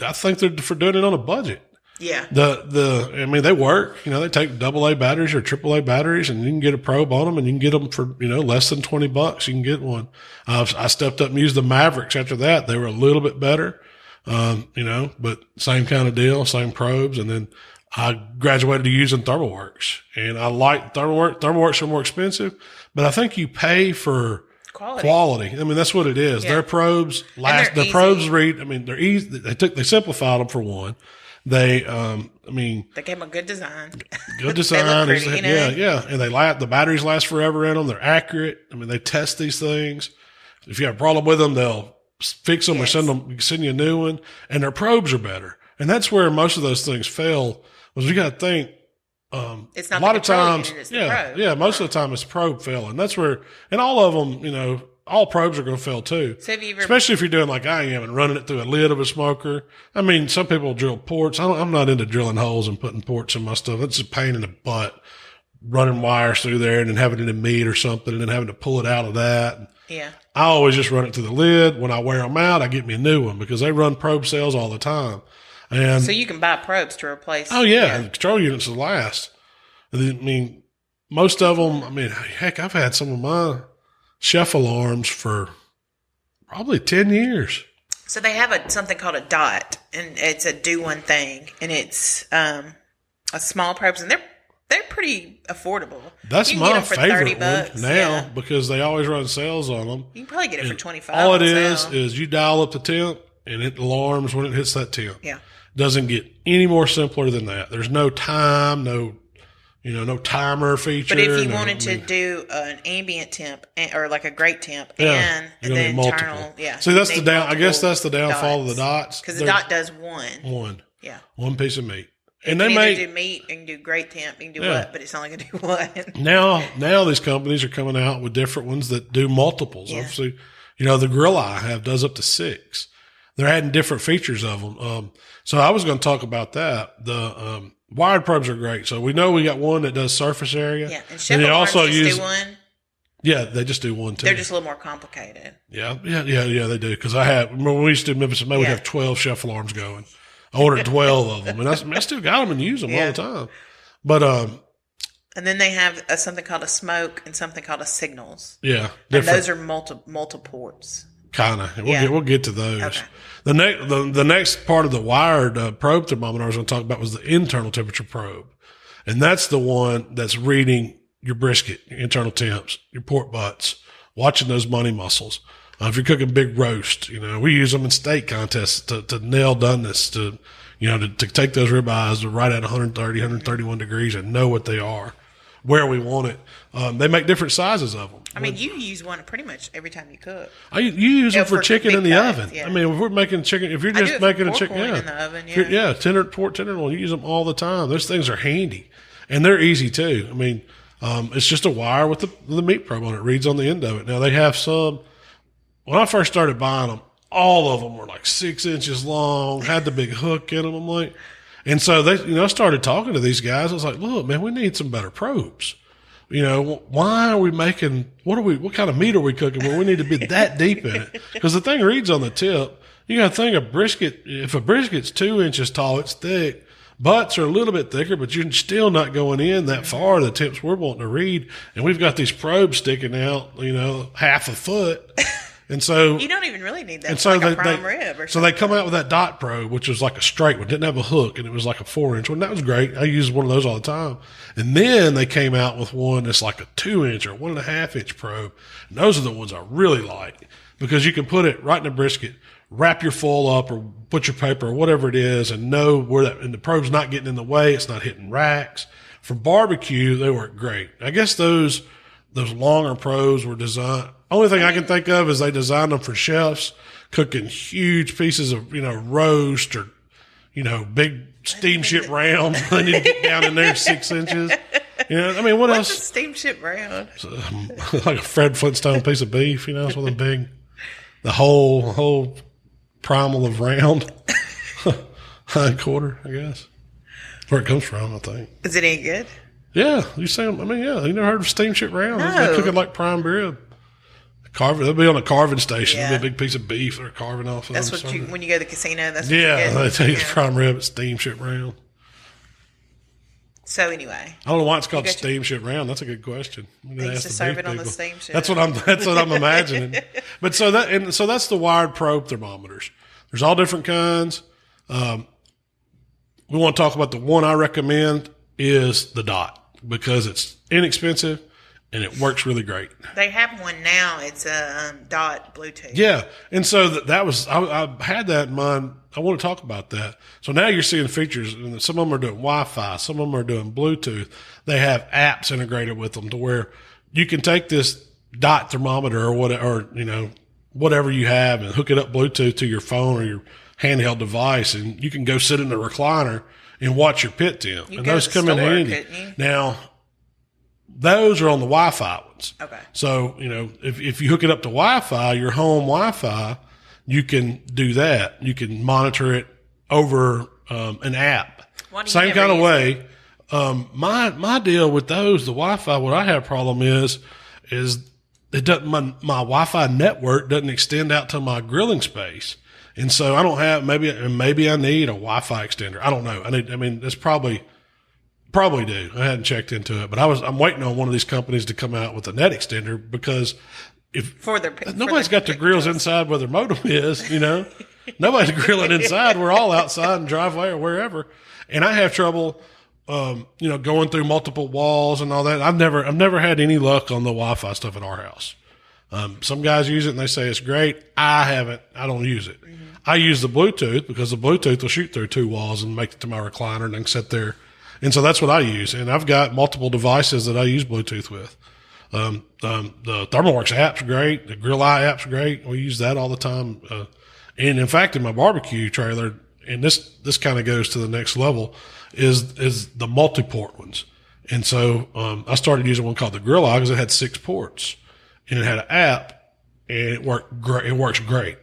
I think they're for doing it on a budget.
Yeah.
They work. They take AA batteries or AAA batteries, and you can get a probe on them, and you can get them for, less than $20. You can get one. I stepped up and used the Mavericks after that. They were a little bit better, but same kind of deal, same probes. And then I graduated to using Thermoworks, and I like Thermoworks. Thermoworks are more expensive, but I think you pay for quality. That's what it is. Yeah. Their probes last, their probes read, they're easy. They simplified them for one. They gave them a good design.
Good design.
They look pretty, Yeah. And the batteries last forever in them. They're accurate. They test these things. If you have a problem with them, they'll fix them or send you a new one. And their probes are better. And that's where most of those things fail. Was you got to think,
it's not
a lot of times,
most
of the time it's probe failing. That's where, and all of them, all probes are going to fail too.
So
especially if you're doing like I am and running it through a lid of a smoker. Some people drill ports. I'm not into drilling holes and putting ports in my stuff. It's a pain in the butt running wires through there and then having it in meat or something and then having to pull it out of that.
Yeah.
I always just run it through the lid. When I wear them out, I get me a new one because they run probe sales all the time. And
so you can buy probes to replace.
Oh yeah. The control units will last. Most of them, heck, I've had some of my chef alarms for probably 10 years.
So they have something called a DOT, and it's a do one thing, and it's a small probes, and they're pretty affordable.
That's my favorite one now because they always run sales on them.
You can probably get it for $25.
All it is you dial up the temp, and it alarms when it hits that temp.
Yeah,
doesn't get any more simpler than that. There's no time, no timer feature.
But if you wanted to do an ambient temp or like a grate temp and the internal,
See, that's I guess that's the downfall of the dots.
Because the dot does one.
One.
Yeah.
One piece of meat. And
you
they
can
make
either do meat, you can do great temp, you can do what, but it's only going to do what.
now these companies are coming out with different ones that do multiples.
Yeah.
Obviously, the grill I does up to 6. They're adding different features of them. So I was going to talk about that. The wired probes are great. So we know we got one that does surface area.
Yeah, and Chef also do one.
Yeah, they just do one too.
They're just a little more complicated.
Yeah, they do. Because remember when we used to do Memphis, we'd have 12 chef alarms going. I ordered 12 of them, and I still got them and use them all the time. But
and then they have something called a smoke and something called a signals.
Yeah,
and those are multiple ports.
Kind of. We'll get to those. Okay. The next part of the wired probe thermometer I was going to talk about was the internal temperature probe, and that's the one that's reading your brisket, your internal temps, your pork butts, watching those money muscles. If you're cooking big roast, we use them in steak contests to nail doneness, to take those ribeyes right at 130, 131 degrees and know what they are, where we want it. They make different sizes of them.
I mean, you use one pretty much every time you cook.
You use them for chicken in the oven.
Yeah.
I mean, if we're making chicken, if you're just making a chicken,
in the oven,
pork tenderloin, you use them all the time. Those things are handy, and they're easy too. I mean, it's just a wire with the meat probe on it. It reads on the end of it. Now they have some. When I first started buying them, all of them were like 6 inches long, had the big hook in them. I'm like, and so they, I started talking to these guys. I was like, look, man, we need some better probes. Why are we making, what kind of meat are we cooking when we need to be that deep in it? Because the thing reads on the tip. You got to think a brisket, if a brisket's 2 inches tall, it's thick. Butts are a little bit thicker, but you're still not going in that far, the temps we're wanting to read. And we've got these probes sticking out, half a foot. And so
you don't even really need that. And so like a prime rib or something.
So they come out with that dot probe, which was like a straight one, didn't have a hook, and it was like a 4-inch one. That was great. I use one of those all the time. And then they came out with one that's like a 2-inch or 1.5-inch probe. And those are the ones I really like because you can put it right in the brisket, wrap your foil up or put your paper or whatever it is, and know where that, and the probe's not getting in the way. It's not hitting racks. For barbecue, they work great. I guess those longer probes were designed. Only thing I can think of is they designed them for chefs cooking huge pieces of, roast or, big steamship round. They need to get down in there 6 inches. What else?
What's a steamship round?
Like a Fred Flintstone piece of beef, it's with a big, the whole primal of round. Hind quarter, I guess. That's where it comes from, I think.
Is it any good?
Yeah. You never heard of steamship round?
No.
They cook it like prime rib. They'll be on a carving station. It'll be a big piece of beef they're carving off of.
That's what when you go to the casino, that's what you get.
They tell you it's prime rib, it's steamship round.
So anyway.
I don't know why it's called steamship round. That's a good question.
They used to serve it on the steamship.
That's what I'm imagining. But so that's the wired probe thermometers. There's all different kinds. We want to talk about the one I recommend is the dot because it's inexpensive. And it works really great.
They have one now. It's a dot Bluetooth.
Yeah. And so that was, I had that in mind. I want to talk about that. So now you're seeing features, and some of them are doing Wi-Fi. Some of them are doing Bluetooth. They have apps integrated with them to where you can take this dot thermometer or whatever you have and hook it up Bluetooth to your phone or your handheld device. And you can go sit in the recliner and watch your pit temp. And those come in handy. Now, those are on the Wi-Fi ones. Okay. So, if you hook it up to Wi-Fi, your home Wi-Fi, you can do that. You can monitor it over an app. Same kind of way. My deal with those, the Wi-Fi, what I have a problem is it doesn't, my Wi-Fi network doesn't extend out to my grilling space. And so I don't have, maybe I need a Wi-Fi extender. I don't know. That's probably do. I hadn't checked into it, but I'm waiting on one of these companies to come out with a net extender because nobody's got the grills inside where their modem is, nobody's grilling inside. We're all outside in the driveway or wherever. And I have trouble, going through multiple walls and all that. I've never had any luck on the Wi-Fi stuff at our house. Some guys use it and they say it's great. I don't use it. Mm-hmm. I use the Bluetooth because the Bluetooth will shoot through 2 walls and make it to my recliner and then sit there. And so that's what I use. And I've got multiple devices that I use Bluetooth with. The ThermoWorks app's great. The Grill Eye app's great. We use that all the time. And in fact, in my barbecue trailer, and this kind of goes to the next level, is the multi-port ones. And so I started using one called the Grill Eye because it had 6 ports, and it had an app, and it worked great. It works great.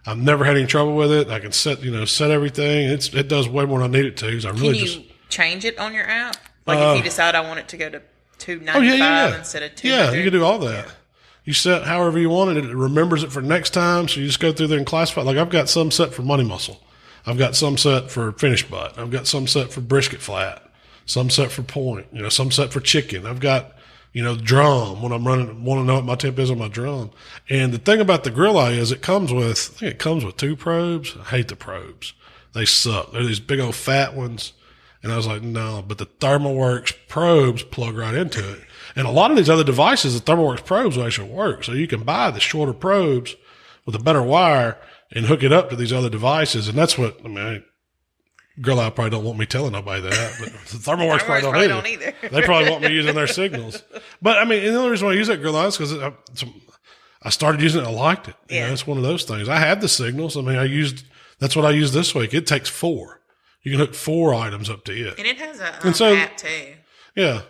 I've never had any trouble with it. I can set everything. It does way more than I need it to. Because
Can you change it on your app? Like if you decide I want it to go to 295 instead of 200?
Yeah, you can do all that. Yeah. You set however you want it. It remembers it for next time. So you just go through there and classify. Like I've got some set for money muscle. I've got some set for finished butt. I've got some set for brisket flat. Some set for point. Some set for chicken. I've got, drum when I'm running. Want to know what my temp is on my drum. And the thing about the Grill Eye is I think it comes with 2 probes. I hate the probes. They suck. They're these big old fat ones. And I was like, no, but the ThermoWorks probes plug right into it. And a lot of these other devices, the ThermoWorks probes will actually work. So you can buy the shorter probes with a better wire and hook it up to these other devices. And that's what, Grill Eye probably don't want me telling nobody that, but the ThermoWorks probably don't either. They probably want me using their signals. But and the only reason why I use that Grill Eye is because I started using it and I liked it. It's one of those things. I have the signals. That's what I used this week. It takes 4. You can hook 4 items up to it.
And it has an app too.
Yeah.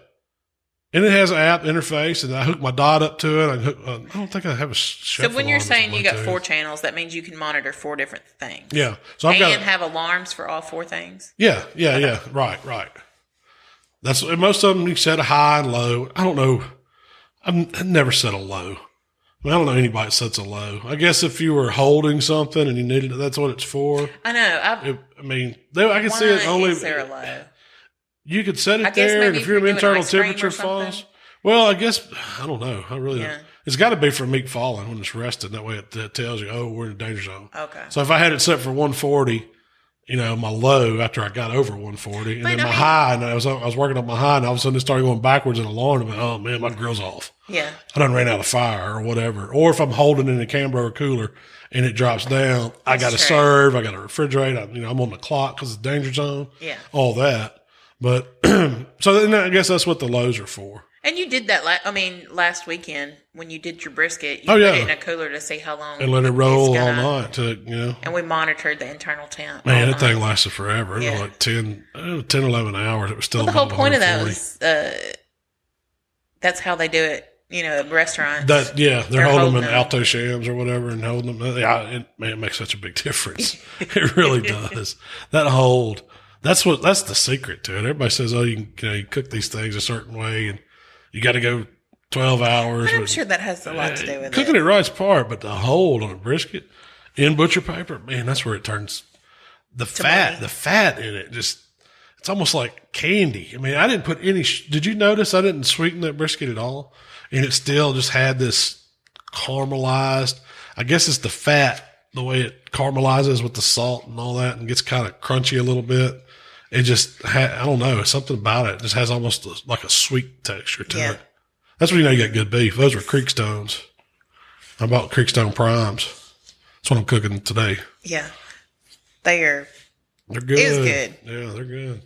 And it has an app interface, and I hook my dot up to it. I don't think I have a chef.
So when you're saying you got 4 channels, that means you can monitor 4 different things.
Yeah.
So have alarms for all 4 things?
Yeah. Right. That's most of them you set a high and low. I don't know. I've never set a low. I don't know anybody that sets a low. I guess if you were holding something and you needed it, that's what it's for.
I know.
I can see it only.
Is there a low?
You could set it there, and if your internal temperature falls, well, I guess I don't know. I really don't. It's got to be for meat falling when it's rested. That way, it tells you, we're in the danger zone.
Okay.
So if I had it set for 140, my low after I got over 140, and then my high, and I was working on my high, and all of a sudden it started going backwards in alarm. I'm like, oh man, my grill's off.
Yeah. I
done ran out of fire or whatever. Or if I'm holding in a Canberra or cooler and it drops down, I got to serve, I got to refrigerate. I'm on the clock because it's danger zone.
Yeah.
All that. But so then I guess that's what the lows are for.
And you did that, last weekend when you did your brisket. You put it in a cooler to see how long.
And let it roll all night
And we monitored the internal temp.
Man, that thing lasted forever. It was like 10, 11 hours. It was still
the whole point of that was that's how they do it, at restaurants.
They're holding them in alto shams or whatever and holding them. Yeah, it makes such a big difference. It really does. That hold. That's the secret to it. Everybody says, you cook these things a certain way and you got to go 12 hours.
I'm sure that has a lot to do with
cooking it right's part, but the hold on a brisket in butcher paper, man, that's where it turns the fat in it. Just, it's almost like candy. I didn't put any, did you notice I didn't sweeten that brisket at all? And it still just had this caramelized, I guess it's the fat, the way it caramelizes with the salt and all that and gets kind of crunchy a little bit. It just, I don't know, something about it. It just has almost like a sweet texture to it. That's when you got good beef. Those were Creekstones. I bought Creekstone Primes. That's what I'm cooking today.
Yeah. They're
good.
It's good.
Yeah, they're good.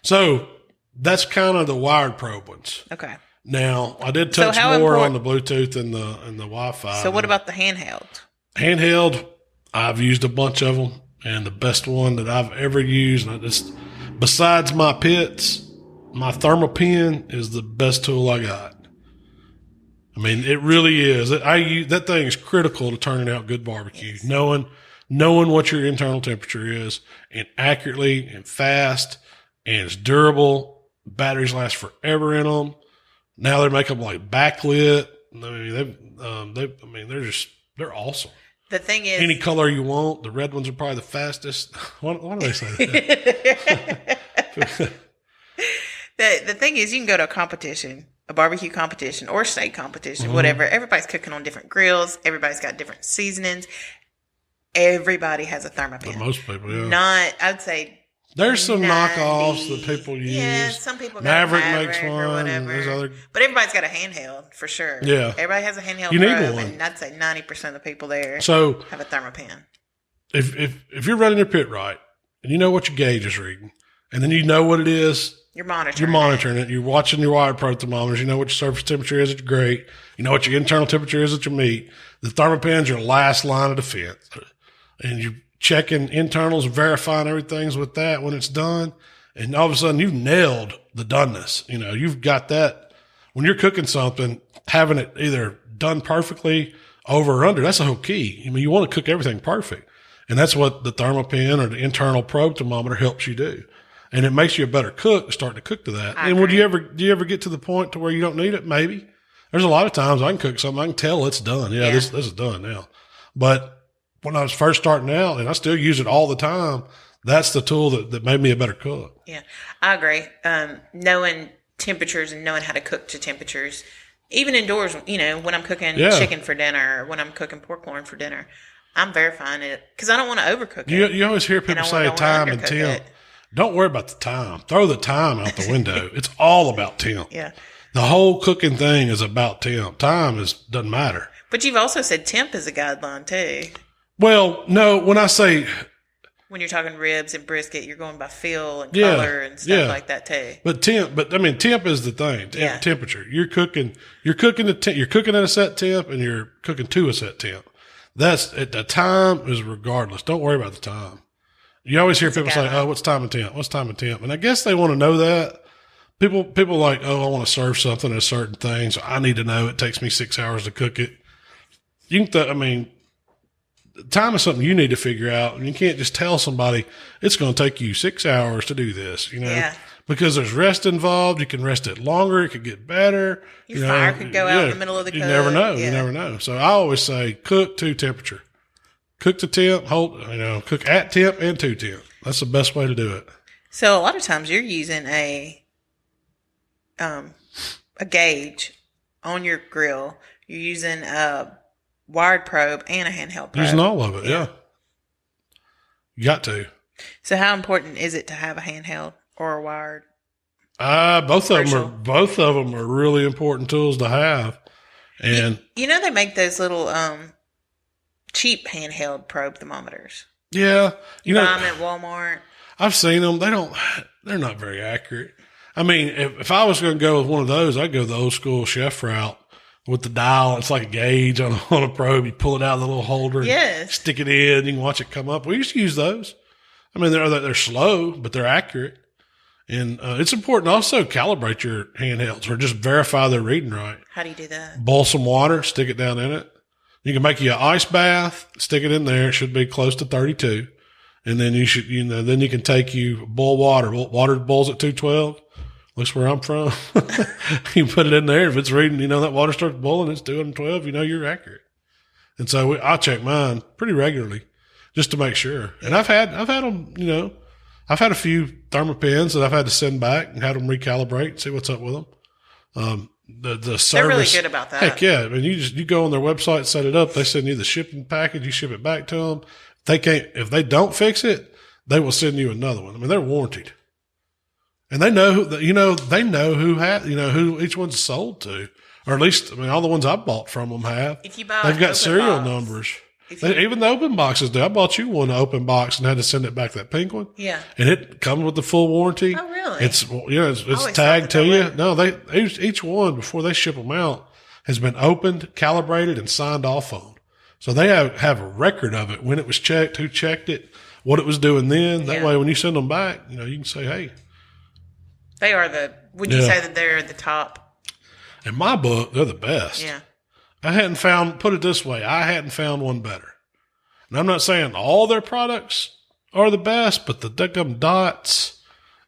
So that's kind of the wired probe ones.
Okay.
Now, I did touch more on the Bluetooth and the Wi-Fi.
So what about the handheld?
Handheld, I've used a bunch of them, and the best one that I've ever used, besides my pits, my ThermoPen is the best tool I got. It really is. That thing is critical to turning out good barbecue. Yes. Knowing what your internal temperature is, and accurately and fast, and it's durable. Batteries last forever in them. Now they make them like backlit. They're awesome.
The thing is,
any color you want. The red ones are probably the fastest. Why do they say that?
The thing is, you can go to a competition, a barbecue competition or steak competition, whatever. Everybody's cooking on different grills. Everybody's got different seasonings. Everybody has a ThermoPen.
But most people, yeah.
I'd say.
There's some knockoffs that people use.
Yeah, some people got
Maverick
makes
one.
Or whatever. But everybody's got a handheld for sure.
Yeah.
Everybody has a handheld.
You need one.
And I'd say 90% of the people there have a ThermoPen.
If you're running your pit right, and you know what your gauge is reading, and then you know what it is,
you're monitoring
it. You're watching your wire probe thermometers. You know what your surface temperature is at your grate. You know what your internal temperature is at your meat. The ThermoPen's your last line of defense. And checking internals, verifying everything's with that when it's done. And all of a sudden you've nailed the doneness. You know, you've got that when you're cooking something, having it either done perfectly over or under. That's the whole key. I mean, you want to cook everything perfect. And that's what the Thermopen or the internal probe thermometer helps you do. And it makes you a better cook, starting to cook to that. And do you ever get to the point to where you don't need it? Maybe. There's a lot of times I can cook something, I can tell it's done. Yeah. This is done now. But when I was first starting out, and I still use it all the time, that's the tool that made me a better cook.
Yeah, I agree. Knowing temperatures and knowing how to cook to temperatures, even indoors, you know, when I'm cooking chicken for dinner or when I'm cooking pork loin for dinner, I'm verifying it because I don't want to overcook it.
You always hear people say time and temp. Don't worry about the time. Throw the time out the window. It's all about temp.
Yeah.
The whole cooking thing is about temp. Time doesn't matter.
But you've also said temp is a guideline too.
Well, no, when I say,
when you're talking ribs and brisket, you're going by feel and color and stuff like that too.
But temp is the thing. Temperature. You're cooking at a set temp and you're cooking to a set temp. That's at the time is regardless. Don't worry about the time. You always hear people say, "Oh, what's time and temp? What's time and temp?" And I guess they want to know that. People like, "Oh, I want to serve something at a certain thing, so I need to know it takes me 6 hours to cook it." Time is something you need to figure out, and you can't just tell somebody it's going to take you 6 hours to do this, you know, because there's rest involved. You can rest it longer. It could get better.
Your fire could go out in the middle of the cook.
You never know. Yeah. You never know. So I always say cook to temperature, cook to temp, cook at temp and to temp. That's the best way to do it.
So a lot of times you're using a gauge on your grill. You're using a wired probe and a handheld probe.
Using all of it, yeah. You got to.
So how important is it to have a handheld or a wired?
Both of them are really important tools to have. And
you know they make those little cheap handheld probe thermometers.
Yeah,
you buy them at Walmart.
I've seen them. They're not very accurate. I mean, if I was going to go with one of those, I'd go the old school chef route. With the dial, it's like a gauge on a probe. You pull it out of the little holder, and stick it in. You can watch it come up. We used to use those. I mean, they're slow, but they're accurate. And it's important to also calibrate your handhelds or just verify they're reading right.
How do you do that?
Boil some water, stick it down in it. You can make you an ice bath, stick it in there. It should be close to 32. And then then you can take boil water. Water boils at 212. Looks where I'm from. You put it in there. If it's reading, that water starts boiling, it's 212, you're accurate. And so I check mine pretty regularly just to make sure. And I've had them, I've had a few Thermopens that I've had to send back and had them recalibrate and see what's up with them. The service.
They're really good about that.
Heck yeah. I mean, you go on their website, set it up. They send you the shipping package. You ship it back to them. If they don't fix it, they will send you another one. I mean, they're warranted. And they know who each one's sold to, or at least, all the ones I bought from them have.
If you buy,
they've got serial numbers. Even the open boxes do. I bought you one open box and had to send it back, that pink one.
Yeah.
And it comes with the full warranty.
Oh, really?
It's tagged to you. No, each one before they ship them out has been opened, calibrated, and signed off on. So they have a record of it, when it was checked, who checked it, what it was doing then. That way, when you send them back, you can say, hey.
They are would you say that they're the top?
In my book, they're the best.
Yeah.
Put it this way, I hadn't found one better. And I'm not saying all their products are the best, but the Deckham Dots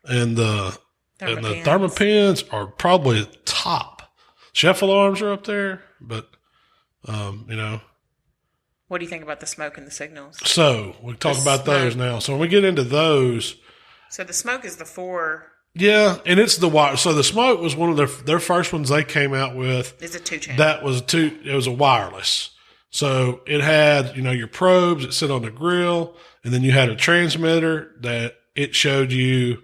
and the Thermopens are probably the top. Chef alarms are up there, but,
What do you think about the smoke and the signals?
So, we talk about those now. So when we get into those.
So the smoke is the 4.
Yeah, and it's the wire. So the smoke was one of their first ones they came out with.
It's a 2-channel.
It was a wireless. So it had, your probes that sit on the grill, and then you had a transmitter that it showed you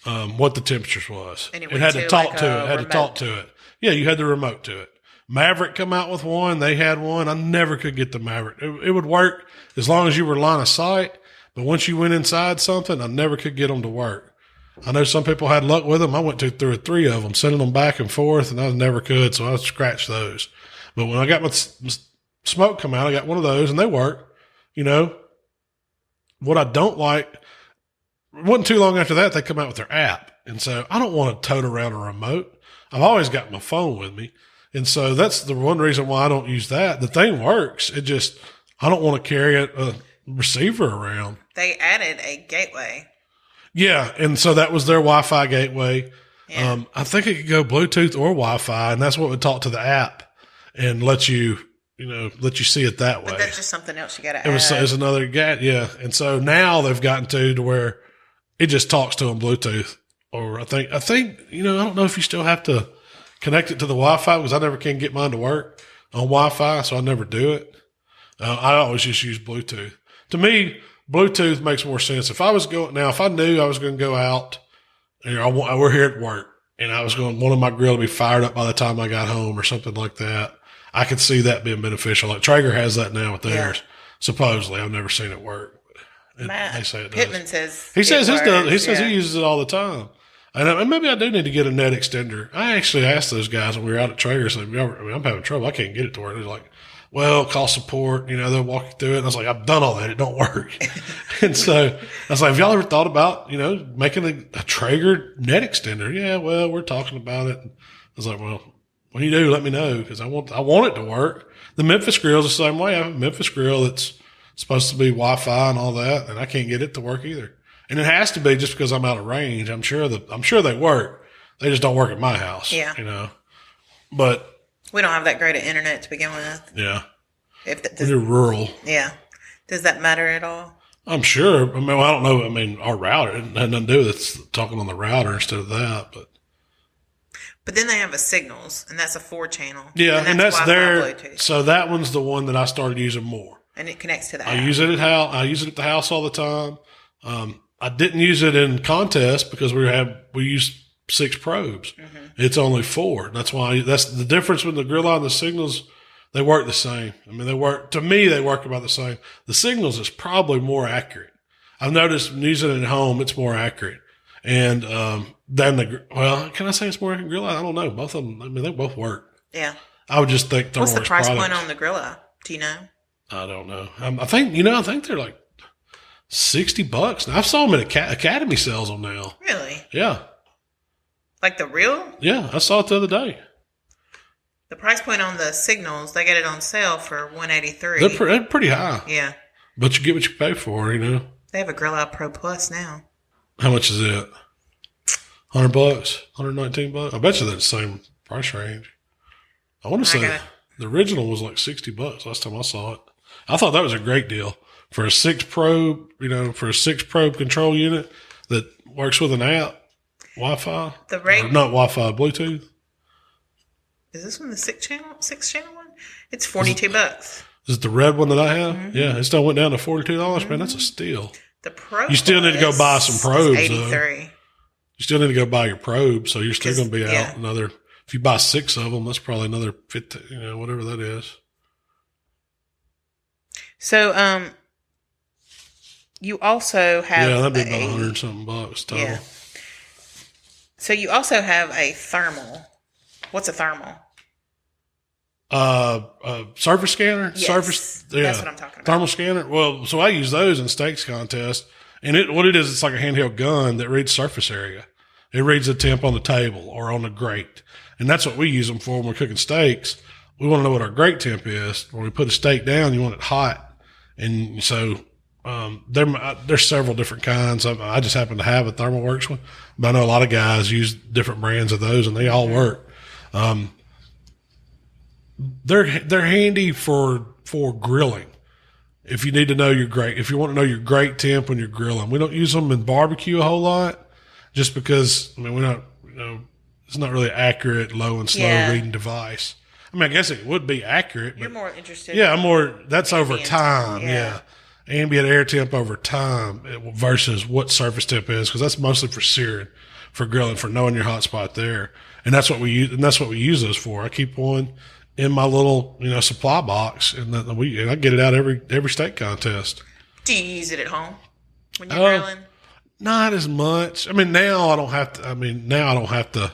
what the temperatures was. And it had to talk to it. Yeah, you had the remote to it. Maverick come out with one. They had one. I never could get the Maverick. It would work as long as you were line of sight, but once you went inside something, I never could get them to work. I know some people had luck with them. I went through 3 of them, sending them back and forth, and I never could, so I scratched those. But when I got my smoke come out, I got one of those, and they work. what I don't like, it wasn't too long after that, they come out with their app. And so I don't want to tote around a remote. I've always got my phone with me. And so that's the one reason why I don't use that. The thing works. It just, I don't want to carry a receiver around.
They added a gateway.
Yeah. And so that was their Wi-Fi gateway.
Yeah.
I think it could go Bluetooth or Wi-Fi, and that's what would talk to the app and let you see it that way.
But that's just something else you got to add.
It's another yeah. And so now they've gotten to where it just talks to them Bluetooth. Or I think, I don't know if you still have to connect it to the Wi-Fi because I never can get mine to work on Wi-Fi, so I never do it. I always just use Bluetooth. To me, Bluetooth makes more sense. If I knew I was going to go out, we're here at work, and I was wanting my grill to be fired up by the time I got home or something like that, I could see that being beneficial. Like Traeger has that now with theirs. Yeah. Supposedly, I've never seen it work. They say it does.
Pittman says
he says he uses it all the time. And maybe I do need to get a net extender. I actually asked those guys when we were out at Traeger, so I'm having trouble. I can't get it to work. They're like, well, call support. They'll walk you through it. And I was like, I've done all that. It don't work. And so I was like, have y'all ever thought about, making a Traeger net extender? Yeah, well, we're talking about it. And I was like, well, when you do, let me know because I want it to work. The Memphis grill's the same way. I have a Memphis grill that's supposed to be Wi-Fi and all that, and I can't get it to work either. And it has to be just because I'm out of range. I'm sure they work. They just don't work at my house.
Yeah.
But
we don't have that great of internet to begin with.
Yeah. We're rural.
Yeah. Does that matter at all?
I'm sure. I don't know. Our router, it had nothing to do with it, talking on the router instead of that,
But then they have a Signals, and that's a 4-channel.
Yeah, and that's their.
Bluetooth.
So that one's the one that I started using more.
And it connects to the app.
I use it at the house all the time. I didn't use it in contest because we used 6 probes. Mm-hmm. It's only 4. That's the difference with the grill line and the Signals. They work the same. They work about the same. The Signals is probably more accurate. I've noticed when using it at home, it's more accurate. And, can I say it's more accurate grill line? I don't know. Both of them, they both work.
Yeah.
I would just think
What's the price point on the Grilla? Do you know?
I don't know. I think they're like $60. Now, I saw them at Academy sells them now.
Really?
Yeah.
Like the real?
Yeah, I saw it the other day.
The price point on the Signals, they get it on sale for $183.
They're pretty high.
Yeah.
But you get what you pay for,
They have a Grill Out Pro Plus now.
How much is it? $100? $119? I bet you they're the same price range. I want to say the original was like $60 last time I saw it. I thought that was a great deal for a 6 probe, for a 6 probe control unit that works with an app, Wi-Fi. Not Wi-Fi, Bluetooth.
Is this one the 6-channel one? It's $42.
Is it the red one that I have? Mm-hmm. Yeah, it still went down to $42. Mm-hmm. Man, that's a steal.
The probe.
You still need to go buy some probes.
$83.
Though. You still need to go buy your probes, so you're still going to be out another. If you buy 6 of them, that's probably another 50. Whatever that is.
So, you also have
that'd be about $100-something total.
Yeah. So you also have a thermal. What's a thermal?
Surface scanner.
Yes, that's what I'm talking about.
Thermal scanner. Well, so I use those in steaks contest, and it's like a handheld gun that reads surface area. It reads the temp on the table or on the grate, and that's what we use them for when we're cooking steaks. We want to know what our grate temp is. When we put a steak down, you want it hot, and so there's several different kinds. I just happen to have a ThermalWorks one, but I know a lot of guys use different brands of those, and they all work. They're handy for grilling. If you need to know if you want to know your grate temp when you're grilling, we don't use them in barbecue a whole lot, just because we're not, it's not really accurate, low and slow reading device. I guess it would be accurate. But
you're more interested.
Yeah, that's over time. Yeah. Ambient air temp over time versus what surface temp is, because that's mostly for searing, for grilling, for knowing your hot spot there. And that's what we use. And that's what we use those for. I keep one in my little, supply box, and I get it out every steak contest.
Do you use it at home when you're grilling?
Not as much. Now I don't have to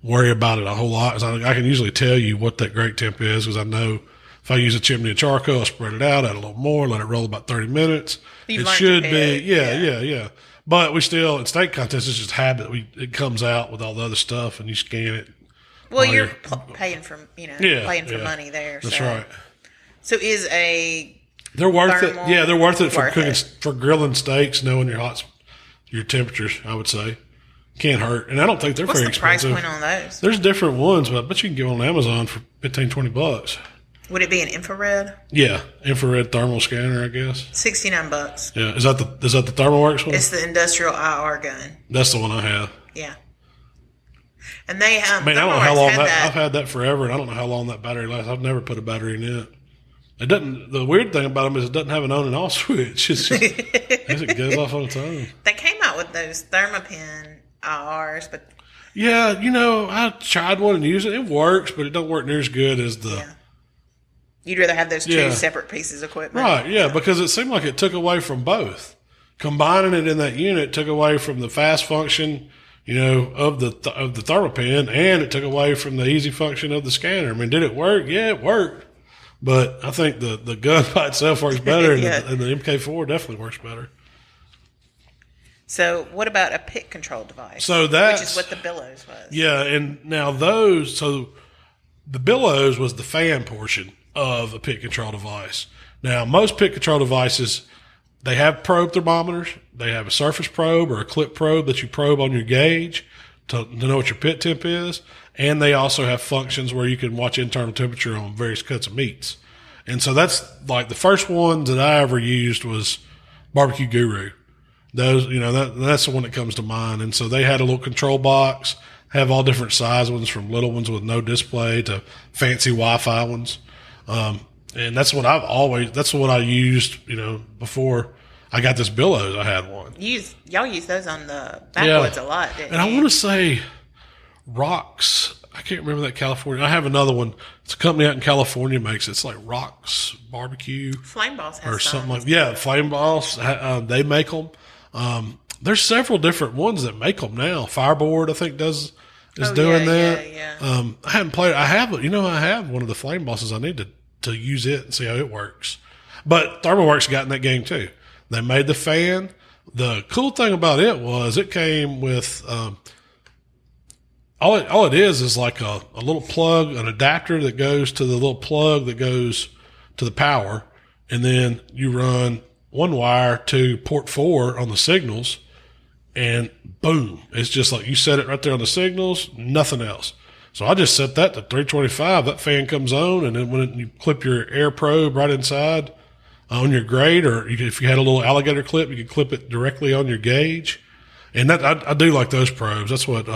worry about it a whole lot. I can usually tell you what that grate temp is because I know If I use a chimney of charcoal, I spread it out, add a little more, let it roll about 30 minutes.
You've
It
learned
should
to
be,
pick,
yeah. But we still, in steak contests, it's just habit. It comes out with all the other stuff, and you scan it.
Well, you're paying for, paying for money there.
That's right.
So is
they're worth it.
thermal
Yeah, they're worth it for
worth
cooking,
it?
for grilling steaks, knowing your temperatures, I would say. Can't hurt. And I don't think they're
What's
very
the price
expensive.
point on those?
There's different ones, but I bet you can get one on Amazon for $15-20.
Would it be an infrared?
Yeah, infrared thermal scanner, I guess.
$69.
Yeah, is that the ThermalWorks one?
It's the industrial IR gun.
That's the one I have.
Yeah. And they have.
I mean, I don't know how long I've had that forever, and I don't know how long that battery lasts. I've never put a battery in it. It doesn't. The weird thing about them is it doesn't have an on and off switch. It's just, it goes off on its own.
They came out with those Thermopin IRs, but
yeah, I tried one and used it. It works, but it don't work near as good as the.
yeah. You'd rather have those two separate pieces of equipment,
right? Yeah, because it seemed like it took away from both. Combining it in that unit took away from the fast function, of the Thermopin, and it took away from the easy function of the scanner. I mean, did it work? Yeah, it worked. But I think the gun by itself works better, and the MK4 definitely works better.
So what about a pit control device?
Which
is what the bellows was.
Yeah, and now so the bellows was the fan portion of a pit control device. Now, most pit control devices, they have probe thermometers. They have a surface probe or a clip probe that you probe on your gauge to know what your pit temp is. And they also have functions where you can watch internal temperature on various cuts of meats. And so that's like the first one that I ever used was Barbecue Guru. Those, that's the one that comes to mind. And so they had a little control box, have all different size ones from little ones with no display to fancy Wi-Fi ones. And that's what that's what I used, before I got this bellows. I had one.
Y'all use those on the backwoods a lot, didn't you?
And I want to say Rocks. I can't remember that California. I have another one. It's a company out in California makes it. It's like Rocks Barbecue.
Flame Boss has
or something like that. Yeah, Flame Boss. They make them. There's several different ones that make them now. Fireboard, I think, is doing that.
Yeah.
I haven't played. I have one of the Flame Bosses. I need to use it and see how it works. But ThermalWorks got in that game too. They made the fan. The cool thing about it was it came with all it is like a little plug, an adapter that goes to the little plug that goes to the power, and then you run one wire to port 4 on the signals, and boom, it's just like you set it right there on the signals, nothing else. So I just set that to 325. That fan comes on, and then when you clip your air probe right inside on your grate, or if you had a little alligator clip, you could clip it directly on your gauge. And that I do like those probes. That's what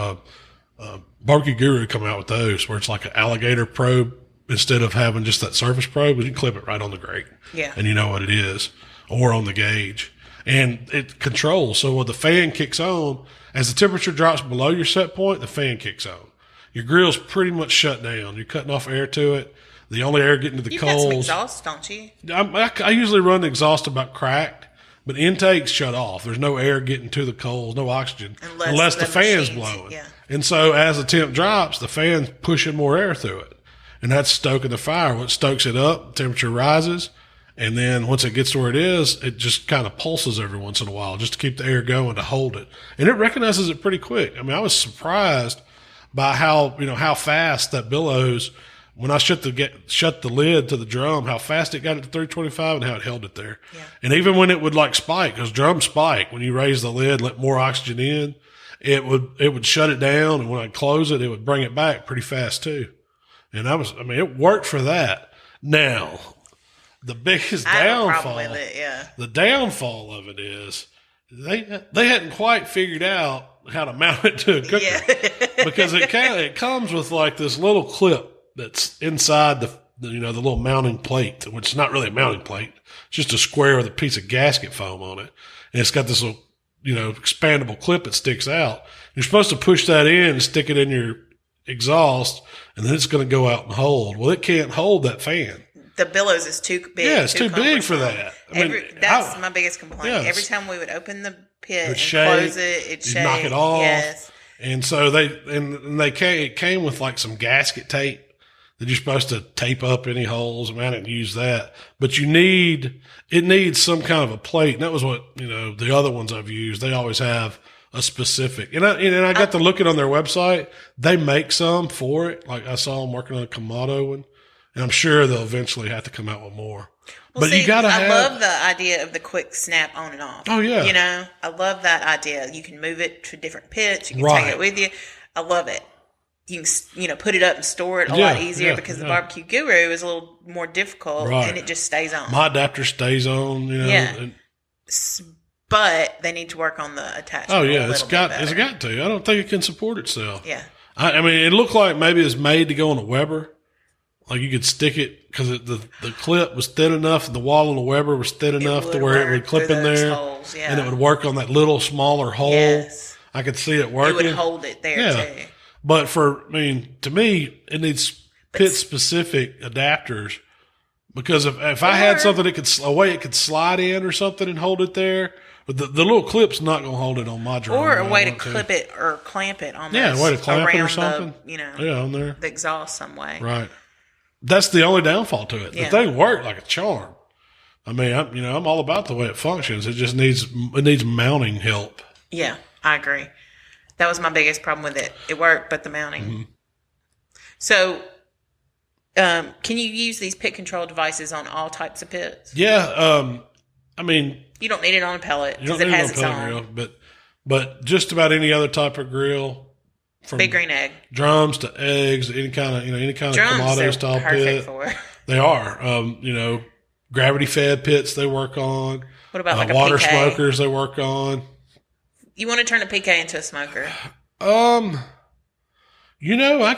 Barbecue Guru come out with those, where it's like an alligator probe instead of having just that surface probe. You can clip it right on the grate, and you know what it is, or on the gauge, and it controls. So when the fan kicks on, as the temperature drops below your set point, the fan kicks on. Your grill's pretty much shut down. You're cutting off air to it. The only air getting to the coals.
You've got some exhaust, don't you?
I usually run the exhaust about cracked, but intake's shut off. There's no air getting to the coals, no oxygen, unless the fan's blowing. Yeah. And so as the temp drops, the fan's pushing more air through it. And that's stoking the fire. When it stokes it up, the temperature rises. And then once it gets to where it is, it just kind of pulses every once in a while just to keep the air going, to hold it. And it recognizes it pretty quick. I mean, I was surprised by how fast that bellows, when I shut the lid to the drum, how fast it got it to 325 and how it held it there. Yeah. And even when it would like spike, because drums spike, when you raise the lid, let more oxygen in, it would shut it down. And when I close it, it would bring it back pretty fast too. And it worked for that. Now, the biggest downfall, the downfall of it is they hadn't quite figured out how to mount it to a cooker, because it comes with like this little clip that's inside the little mounting plate, which is not really a mounting plate. It's just a square with a piece of gasket foam on it. And it's got this little, expandable clip that sticks out. You're supposed to push that in and stick it in your exhaust, and then it's going to go out and hold. Well, it can't hold that fan.
The bellows is too big.
Yeah, it's too big for that.
That's my biggest complaint. Yeah, every time we would open the pit and close it'd shake.
Knock it off.
Yes.
And so it came with like some gasket tape that you're supposed to tape up any holes. I mean, I didn't use that, but it needs some kind of a plate. And that was what, the other ones I've used, they always have a specific, and I got to looking on their website. They make some for it. Like I saw them working on a Kamado one, and I'm sure they'll eventually have to come out with more.
Well, but see, I love the idea of the quick snap on and off.
Oh yeah.
I love that idea. You can move it to different pits. You can take it with you. I love it. You can, put it up and store it a lot easier because the barbecue guru is a little more difficult and it just stays on.
My adapter stays on,
Yeah. But they need to work on the attachment.
Oh yeah, it's got to. I don't think it can support itself.
Yeah.
I mean, it looked like maybe it's made to go on a Weber. Like you could stick it because the clip was thin enough, the wall on the Weber was thin enough to where it would clip in there,
holes,
and it would work on that little smaller hole.
Yes.
I could see it working.
It would hold it there too.
But to me, it needs pit-specific adapters because if I had something a way it could slide in or something and hold it there, but the little clip's not going to hold it on my drum.
Or a way to clip it or clamp it almost.
Yeah, a way to clamp it or something.
On
there.
The exhaust some way.
Right. That's the only downfall to it. The thing worked like a charm. I mean, I'm all about the way it functions. It just needs mounting help.
Yeah, I agree. That was my biggest problem with it. It worked, but the mounting. Mm-hmm. So, can you use these pit control devices on all types of pits?
Yeah. I mean,
you don't need it on a pellet because it has its own.
Grill, but just about any other type of grill, from
Big Green Egg
drums to eggs, any kind of Kamado style pit.
For.
They are. Gravity fed pits they work on.
What about like
water
a PK?
Smokers they work on?
You want to turn a PK into a smoker?
I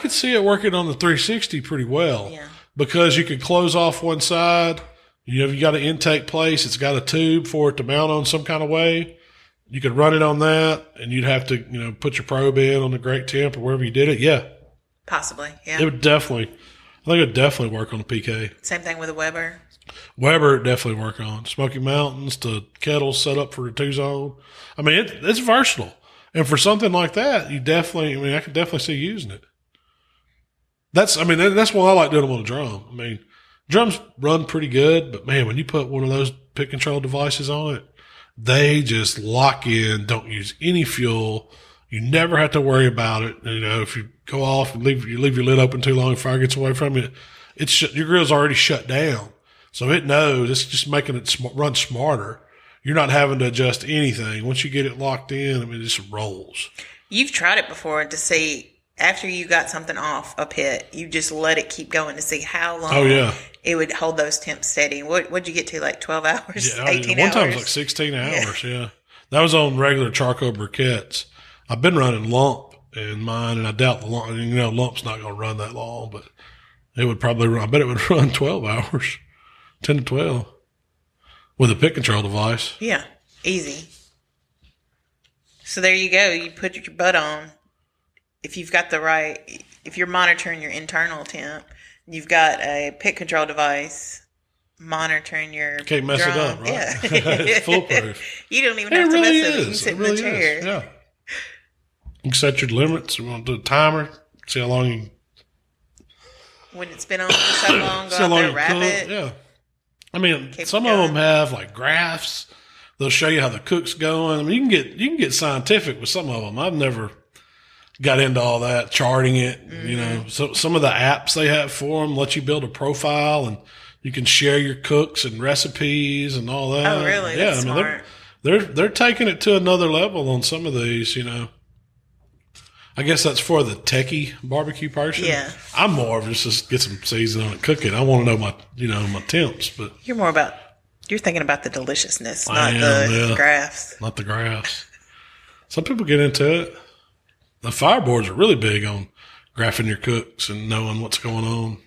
could see it working on the 360 pretty well.
Yeah.
Because you could close off one side. You got an intake place. It's got a tube for it to mount on some kind of way. You could run it on that, and you'd have to, put your probe in on the great temp or wherever you did it. Yeah.
Possibly, yeah.
I think it would definitely work on the PK.
Same thing with a Weber.
Weber definitely work on. Smoky Mountains to kettles set up for a 2-zone. I mean, it's versatile. And for something like that, I could definitely see using it. That's why I like doing them on a drum. I mean, drums run pretty good, but man, when you put one of those pit control devices on it, they just lock in, don't use any fuel. You never have to worry about it. If you go off and leave your lid open too long, fire gets away from you, your grill's already shut down. So it knows it's just making it run smarter. You're not having to adjust anything. Once you get it locked in, it just rolls. You've
tried it before to see, after you got something off a pit, you just let it keep going to see how long it would hold those temps steady. What'd you get to, like 12 hours, 18 hours?
One time it was like 16 hours, yeah. That was on regular charcoal briquettes. I've been running lump in mine, and I doubt the lump, lump's not going to run that long, but it would probably run, I bet it would run 12 hours, 10 to 12. With a pit control device.
Yeah, easy. So there you go. You put your butt on. If you're monitoring your internal temp, you've got a pit control device monitoring your
Can't mess
drum.
it up, right?
Yeah.
It's foolproof.
You don't even have to mess with it. You can sit
in the chair. Yeah. You can set your limits. You want to do a timer. See how long
when it's been on for so long, go out there and wrap it.
Yeah. I mean, some of them have like graphs. They'll show you how the cook's going. I mean, you can get scientific with some of them. I've never got into all that, charting it.
Mm-hmm.
So some of the apps they have for them let you build a profile, and you can share your cooks and recipes and all that.
Oh, really?
Yeah,
That's smart.
They're taking it to another level on some of these. I guess that's for the techie barbecue person.
Yeah.
I'm more of just get some seasoning on it, cook it. I want to know my temps, but
you're thinking about the deliciousness, not the graphs.
Not the graphs. Some people get into it. The fireboards are really big on graphing your cooks and knowing what's going on.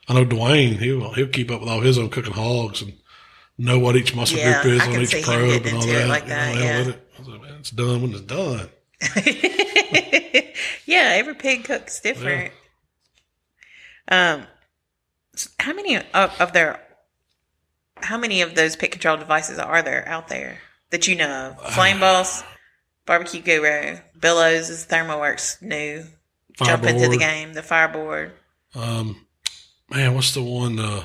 I know Dwayne, he'll keep up with all his own cooking hogs and know what each muscle group is on each probe and all that.
Like that,
I was like, man, it's done when it's done.
Yeah, every pig cooks different. Yeah. How many of those pit control devices are there out there that you know of? Flame Boss, Barbecue Guru, Billows is ThermoWorks new. Jump into the game. The Fireboard.
Man, what's the one?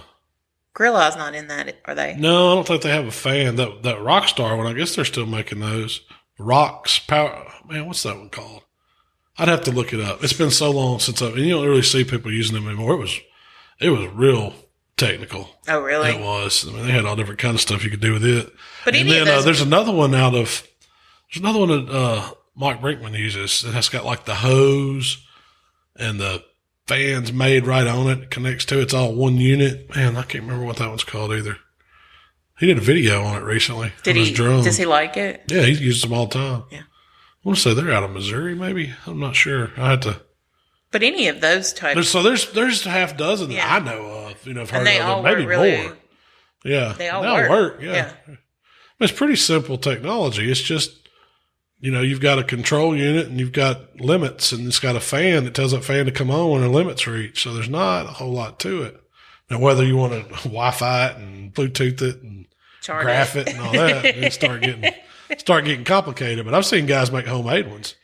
Grill-O's not in that, are they?
No, I don't think they have a fan. That Rockstar one, I guess they're still making those. Rocks Power. Man, what's that one called? I'd have to look it up. It's been so long since and you don't really see people using them anymore. It was real technical.
Oh, really?
It was. I mean, they had all different kind of stuff you could do with it.
But
and then there's another one that Mike Brinkman uses. It has got like the hose and the fans made right on it. It connects to it. It's all one unit. Man, I can't remember what that one's called either. He did a video on it recently.
Does he like it?
Yeah, he uses them all the time.
Yeah.
I want to say they're out of Missouri, maybe. I'm not sure. I had to.
But any of those types.
There's half dozen that I know of. I've heard of them. Maybe more. Yeah.
They all work.
Yeah. It's pretty simple technology. It's just, you've got a control unit and you've got limits, and it's got a fan that tells that fan to come on when the limits reach. So there's not a whole lot to it. Now, whether you want to Wi-Fi it and Bluetooth it and graph it and all that, it start getting complicated. But I've seen guys make homemade ones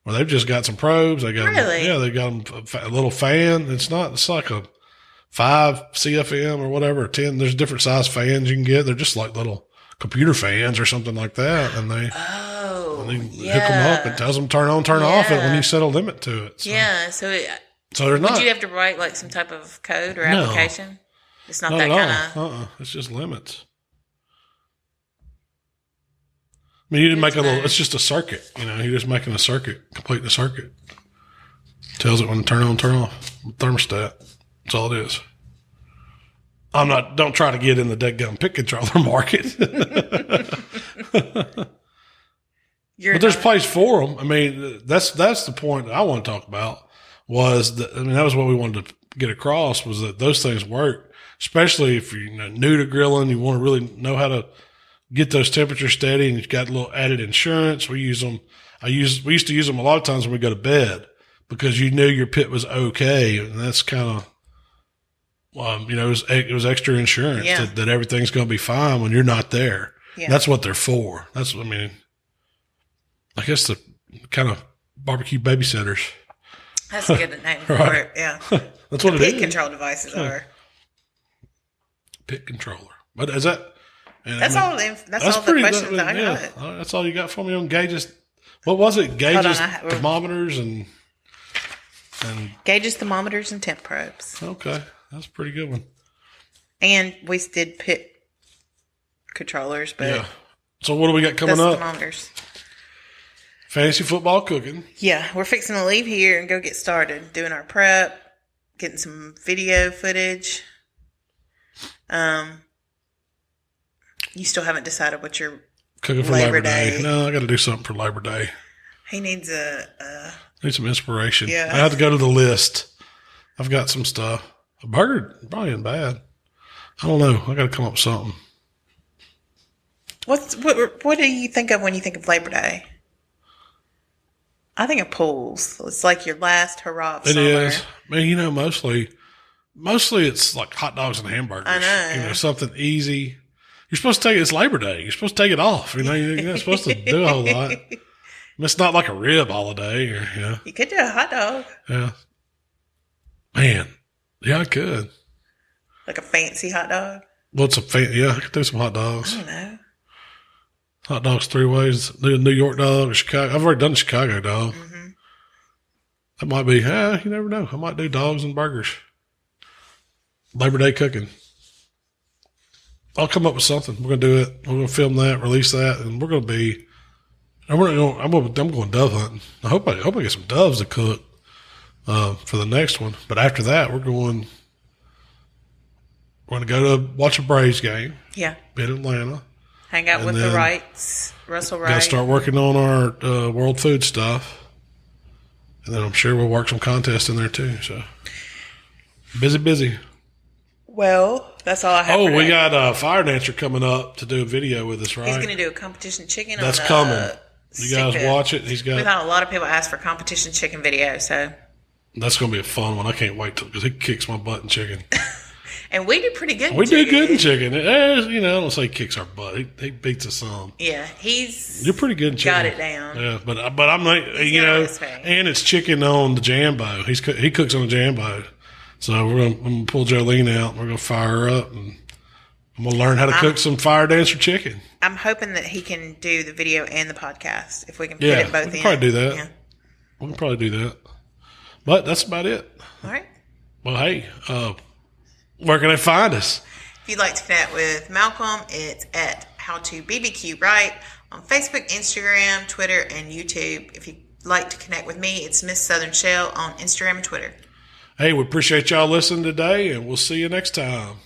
where they've just got some probes. They got they got them a little fan. It's like a 5 CFM or whatever, or 10. There's different size fans you can get. They're just like little computer fans or something like that, and they hook them up and tells them turn on, turn off it when you set a limit to it. So. So there's not.
Would you have to write like some type of code or application? It's not that kind of.
It's just limits. I mean, you didn't make a little. It's just a circuit. You're just making a circuit, completing a circuit. Tells it when to turn on, turn off. Thermostat. That's all it is. Don't try to get in the dead-gum pick controller market. But there's a place for them. I mean, that's the point that I want to talk about. That was what we wanted to get across, was that those things work, especially if you're new to grilling, you want to really know how to get those temperatures steady, and you've got a little added insurance. We use them. We used to use them a lot of times when we go to bed, because you knew your pit was okay, and that's kind of, it was extra insurance that everything's going to be fine when you're not there. Yeah. That's what they're for. I guess the kind of barbecue babysitters.
That's a good name for it, yeah.
That's what it is.
Pit control devices are.
Pit controller. But is that...
That's all the questions I got.
That's all you got for me on gauges. What was it? Gauges, thermometers, and
gauges, thermometers, and temp probes.
Okay. That's a pretty good one.
And we did pit controllers, but...
Yeah. So what do we got coming up?
Thermometers.
Fantasy football cooking.
Yeah, we're fixing to leave here and go get started doing our prep, getting some video footage. You still haven't decided what you're
cooking for Labor Day. No, I got to do something for Labor Day.
He needs
need some inspiration.
Yeah,
I have to go to the list. I've got some stuff. A burger probably isn't bad. I don't know. I got to come up with something.
What do you think of when you think of Labor Day? I think of pools. It's like your last hurrah of summer. It is.
I mean, mostly it's like hot dogs and hamburgers.
I know.
Something easy. You're supposed to take it. It's Labor Day. You're supposed to take it off. You're not supposed to do a whole lot. It's not like a rib holiday.
You could do a hot dog.
Yeah. Man. Yeah, I could.
Like a fancy hot dog?
What's a fancy? Yeah, I could do some hot dogs.
I don't know.
Hot dogs 3 ways. Do a New York dog or Chicago. I've already done the Chicago dog.
Mm-hmm.
That might be, you never know. I might do dogs and burgers. Labor Day cooking. I'll come up with something. We're going to do it. We're going to film that, release that, and we're going to be, I'm going dove hunting. I hope I get some doves to cook for the next one. But after that, we're going to go to watch a Braves game.
Yeah.
In Atlanta.
Hang out with the Wrights, Russell Wright.
Got to start working on our world food stuff. And then I'm sure we'll work some contests in there too. So busy. Well,
that's all I have.
We got a fire dancer coming up to do a video with us, right?
He's going to do a competition chicken.
That's coming. You guys watch it.
We've had a lot of people ask for competition chicken video, so
that's going to be a fun one. I can't wait because he kicks my butt in chicken.
And we do pretty good.
We do good in chicken. I don't say kicks our butt. He beats us some.
Yeah,
you're pretty good in chicken.
Got it down.
Yeah, but I'm like, and it's chicken on the Jambo. He cooks on the Jambo, So I'm going to pull Jolene out. We're going to fire her up, and I'm going to learn how to cook some fire dancer chicken.
I'm hoping that he can do the video and the podcast if we can fit it both in.
We can probably do that.
Yeah.
We can probably do that. But that's about it.
All right.
Well, hey, where can they find us?
If you'd like to connect with Malcolm, it's at HowToBBQRight on Facebook, Instagram, Twitter, and YouTube. If you'd like to connect with me, it's Miss Southern Shell on Instagram and Twitter.
Hey, we appreciate y'all listening today, and we'll see you next time.